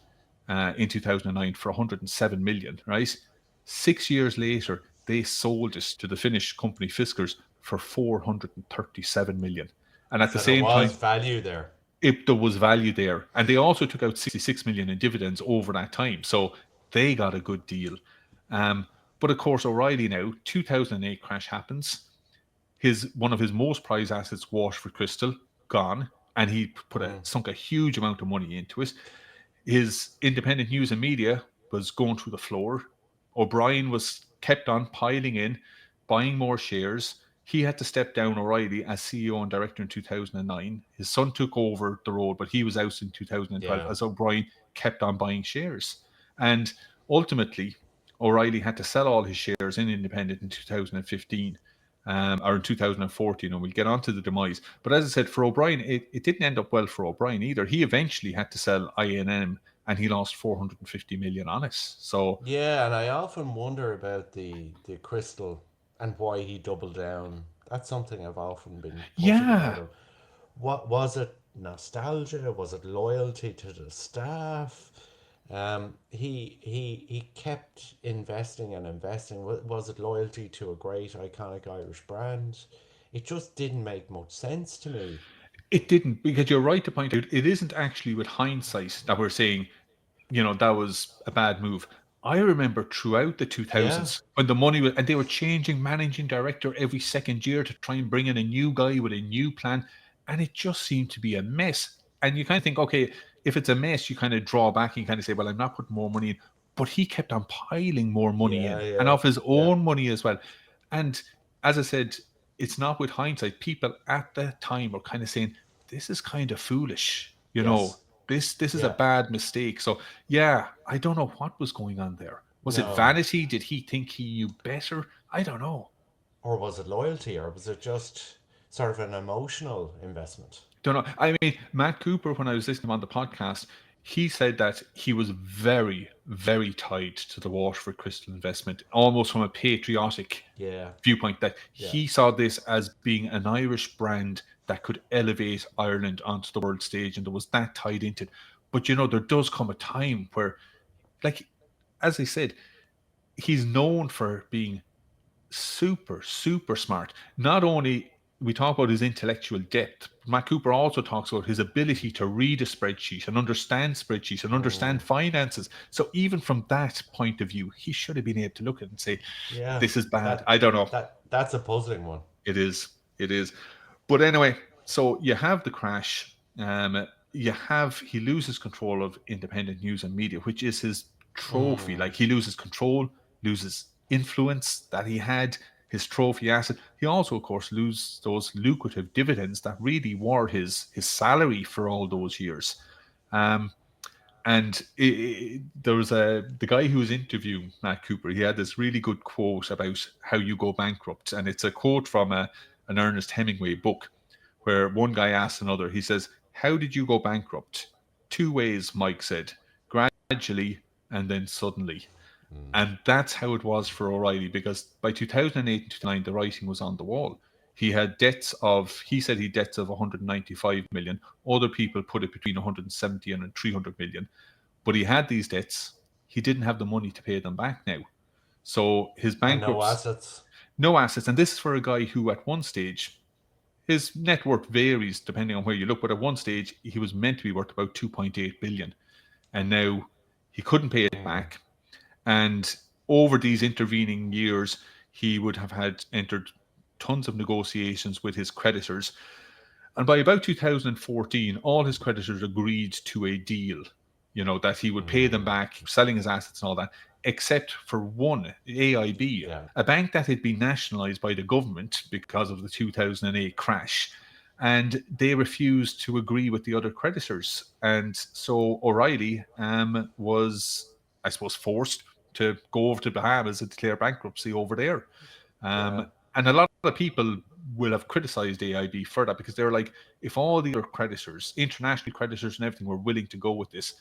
in 2009 for 107 million, right? 6 years later, they sold it to the Finnish company Fiskars for 437 million. And at the So there same was time, value there. there was value there. And they also took out 66 million in dividends over that time. So they got a good deal. But of course, O'Reilly now, 2008 crash happens. One of his most prized assets, Waterford Crystal, gone. And he Mm, sunk a huge amount of money into it. His independent news and media was going through the floor. O'Brien was kept on piling in, buying more shares. He had to step down, O'Reilly, as CEO and director in 2009. His son took over the role, but he was out in 2012 yeah. as O'Brien kept on buying shares. And ultimately, O'Reilly had to sell all his shares in Independent in 2015, or in 2014, and we'll get on to the demise. But as I said, for O'Brien, it didn't end up well for O'Brien either. He eventually had to sell INM, and he lost 450 million on it. So, Yeah, and I often wonder about the crystal and why he doubled down. That's something I've often been puzzled about yeah, him. What was it? Nostalgia? Was it loyalty to the staff? He kept investing and investing. Was it loyalty to a great iconic Irish brand? It just didn't make much sense to me. it didn't, because you're right to point out it isn't actually with hindsight that we're saying that was a bad move. I remember throughout the Yeah, 2000s when the money was, and they were changing managing director every second year to try and bring in a new guy with a new plan, and it just seemed to be a mess. And you kind of think, okay, if it's a mess, you kind of draw back and you kind of say, well, I'm not putting more money in. But he kept on piling more money yeah, in, and yeah, off his yeah. own money as well. And as I said, it's not with hindsight. People at the time were kind of saying, this is kind of foolish, Yes, this is a yeah. bad mistake. So yeah, I don't know what was going on there. Was it No. vanity? Did he think he knew better? I don't know. Or was it loyalty, or was it just sort of an emotional investment? Don't know. I mean, Matt Cooper, when I was listening on the podcast, he said that he was very, very tied to the Waterford Crystal investment, almost from a patriotic Yeah, viewpoint, that yeah, he saw this as being an Irish brand that could elevate Ireland onto the world stage, and there was that tied into it. But there does come a time where, like, as I said, he's known for being super, super smart. Not only we talk about his intellectual depth. Matt Cooper also talks about his ability to read a spreadsheet and understand spreadsheets and understand finances. So even from that point of view, he should have been able to look at it and say, Yeah, "This is bad." that I don't know. that's a puzzling one. It is. It is. But anyway, so you have the crash. You have he loses control of independent news and media, which is his trophy. Mm. Like he loses control, loses influence that he had, his trophy asset. He also, of course, loses those lucrative dividends that really were his salary for all those years. Um, and there was the guy who was interviewing Matt Cooper. He had this really good quote about how you go bankrupt, and it's a quote from an Ernest Hemingway book, where one guy asks another. He says, "How did you go bankrupt?" "Two ways," Mike said. "Gradually and then suddenly." And that's how it was for O'Reilly, because by 2008 and 2009, the writing was on the wall. He had debts of, he said he had debts of 195 million. Other people put it between 170 and 300 million. But he had these debts. He didn't have the money to pay them back now. So his And no bankruptcy, assets. no assets. And this is for a guy who, at one stage, his net worth varies depending on where you look, but at one stage, he was meant to be worth about 2.8 billion. And now he couldn't pay it Mm. back. And over these intervening years, he would have had entered tons of negotiations with his creditors. And by about 2014, all his creditors agreed to a deal, that he would pay them Mm. back, selling his assets and all that, except for one, AIB, Yeah. a bank that had been nationalized by the government because of the 2008 crash. And they refused to agree with the other creditors. And so O'Reilly was, I suppose, forced to go over to Bahamas and declare bankruptcy over there. Yeah. And a lot of people will have criticized AIB for that, because they're like, if all the other creditors, international creditors and everything, were willing to go with this,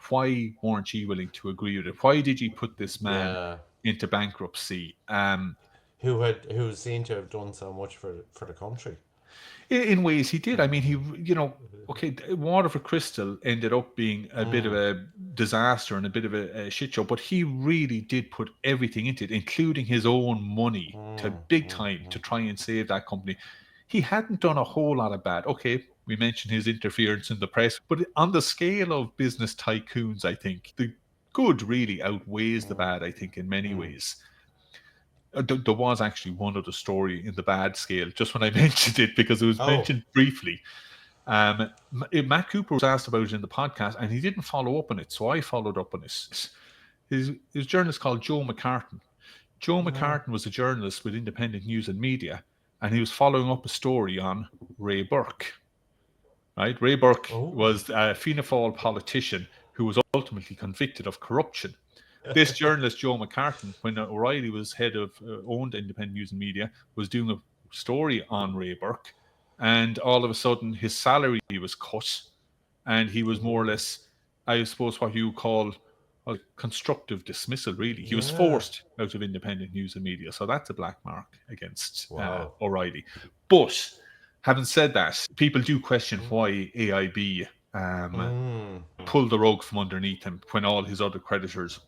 why weren't you willing to agree with it? Why did you put this man Yeah. into bankruptcy? Who seemed to have done so much for the country. In ways he did. I mean, okay, Waterford Crystal ended up being a bit of Mm. a disaster and a bit of a shit show, but he really did put everything into it, including his own money, to Mm. big Mm. time, to Mm. try and save that company. He hadn't done a whole lot of bad. Okay, we mentioned his interference in the press, but on the scale of business tycoons, I think the good really outweighs the Mm. bad, I think, in many Mm. ways. There was actually one other story in the bad scale, just when I mentioned it, because it was Oh. mentioned briefly. Matt Cooper was asked about it in the podcast, and he didn't follow up on it, so I followed up on it. His journalist called Joe McCartan. Joe Mm. McCartan was a journalist with Independent News and Media, and he was following up a story on Ray Burke. Right, Ray Burke Oh. was a Fianna Fáil politician who was ultimately convicted of corruption. This journalist, Joe McCartan, when O'Reilly was head of owned Independent News and Media, was doing a story on Ray Burke, and all of a sudden his salary was cut, and he was more or Oh. less, I suppose, what you call a constructive dismissal. Really, he was Yeah. forced out of Independent News and Media, so that's a black mark against Wow. O'Reilly. But having said that, people do question Mm. why AIB Mm. pulled the rug from underneath him when all his other creditors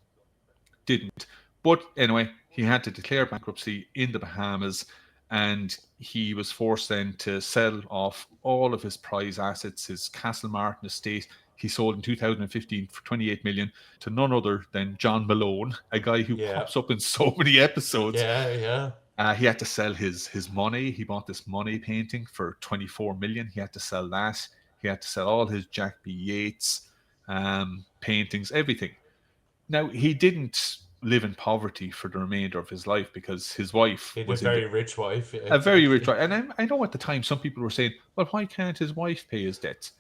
didn't. But anyway, he had to declare bankruptcy in the Bahamas, and he was forced then to sell off all of his prize assets, his Castlemartin estate. He sold in 2015 for 28 million to none other than John Malone, a guy who Yeah. pops up in so many episodes. Yeah. Yeah. He had to sell his money. He bought this money painting for 24 million. He had to sell that. He had to sell all his Jack B. Yeats paintings, everything. Now, he didn't live in poverty for the remainder of his life, because his wife He had a was in very rich wife. Yeah, a very rich exactly. wife. And I know at the time some people were saying, well, why can't his wife pay his debts?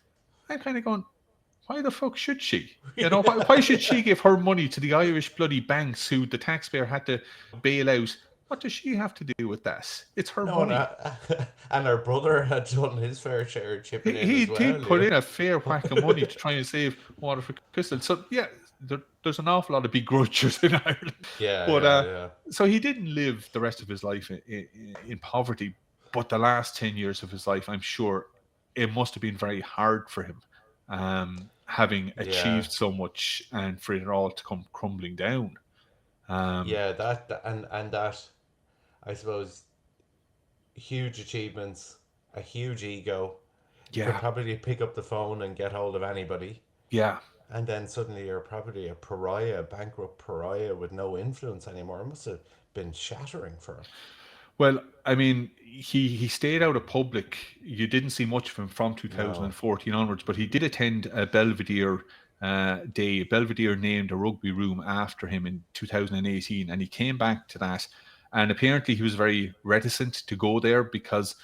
I'm kind of going, why the fuck should she? Why should she give her money to the Irish bloody banks who the taxpayer had to bail out? What does she have to do with that? It's her No, money. and her brother had done his fair share chipping in He as did well. put Yeah. in a fair whack of money to try and save Waterford Crystal. So yeah, there's an awful lot of begrudgers in Ireland. Yeah. But Yeah. Yeah. so he didn't live the rest of his life in poverty. But the last 10 years of his life, I'm sure it must have been very hard for him, having Yeah. achieved so much and for it all to come crumbling down. Um, Yeah. And that, I suppose, huge achievements, a huge ego, could Yeah, probably pick up the phone and get hold of anybody. yeah. And then suddenly you're probably a pariah, a bankrupt pariah with no influence anymore. It must have been shattering for him. Well, I mean, he stayed out of public. You didn't see much of him from No. 2014 onwards, but he did attend a Belvedere day. Belvedere named a rugby room after him in 2018, and he came back to that. And apparently, he was very reticent to go there because,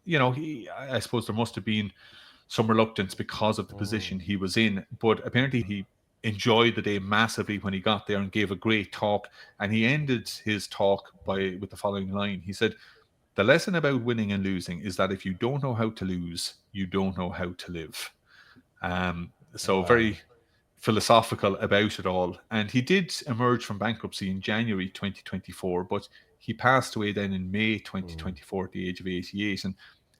I suppose there must have been some reluctance because of the Mm, position he was in. But apparently, he enjoyed the day massively when he got there and gave a great talk. And he ended his talk by with the following line. He said, "The lesson about winning and losing is that if you don't know how to lose, you don't know how to live." So wow. very philosophical about it all. And he did emerge from bankruptcy in January 2024, but he passed away then in May Mm, 2024 at the age of 88. And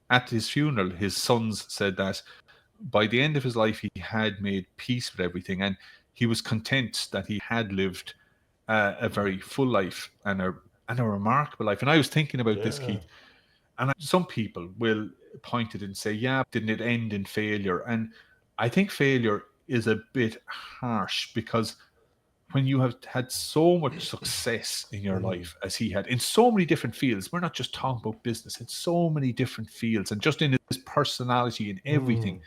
at his funeral, his sons said that by the end of his life, he had made peace with everything, and he was content that he had lived a very full life and a remarkable life. And I was thinking about this, yeah. Keith, and some people will point it and say, "Yeah, didn't it end in failure?" And I think failure is a bit harsh because when you have had so much success in your Mm, life as he had in so many different fields, we're not just talking about business, in so many different fields, and just in his personality and everything, mm,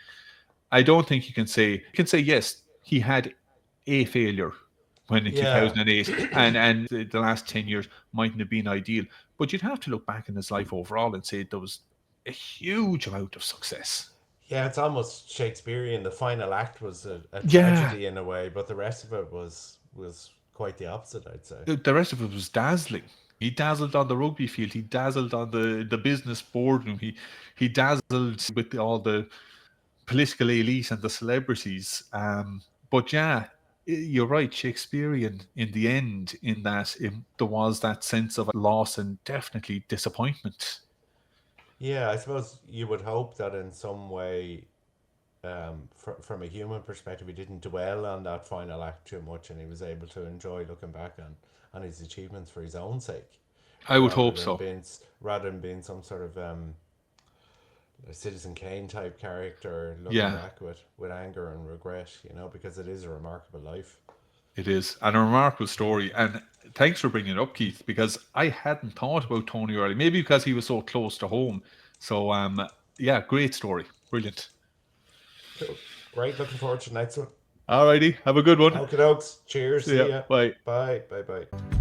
I don't think you can say yes, he had a failure when in yeah. 2008, and the last 10 years mightn't have been ideal, but you'd have to look back in his life overall and say there was a huge amount of success. Yeah, it's almost Shakespearean. The final act was a Yeah, tragedy in a way, but the rest of it was quite the opposite, I'd say. the rest of it was dazzling. He dazzled on the rugby field. He dazzled on the business boardroom. He dazzled with all the political elite and the celebrities. But yeah, you're right, Shakespearean in the end, in that there was that sense of loss and definitely disappointment. Yeah, I suppose you would hope that in some way, from a human perspective, he didn't dwell on that final act too much, and he was able to enjoy looking back on his achievements for his own sake, I would hope so. rather than being some sort of a Citizen Kane type character looking Yeah, back with anger and regret, because it is a remarkable life. it is. And a remarkable story. And thanks for bringing it up, Keith, because I hadn't thought about Tony early. Maybe because he was so close to home. So, yeah, great story. Brilliant. Cool. Great. Looking forward to the next one. Alrighty, have a good one. Okay, dokes. Cheers. See ya. See ya. Bye. Bye. Bye. Bye.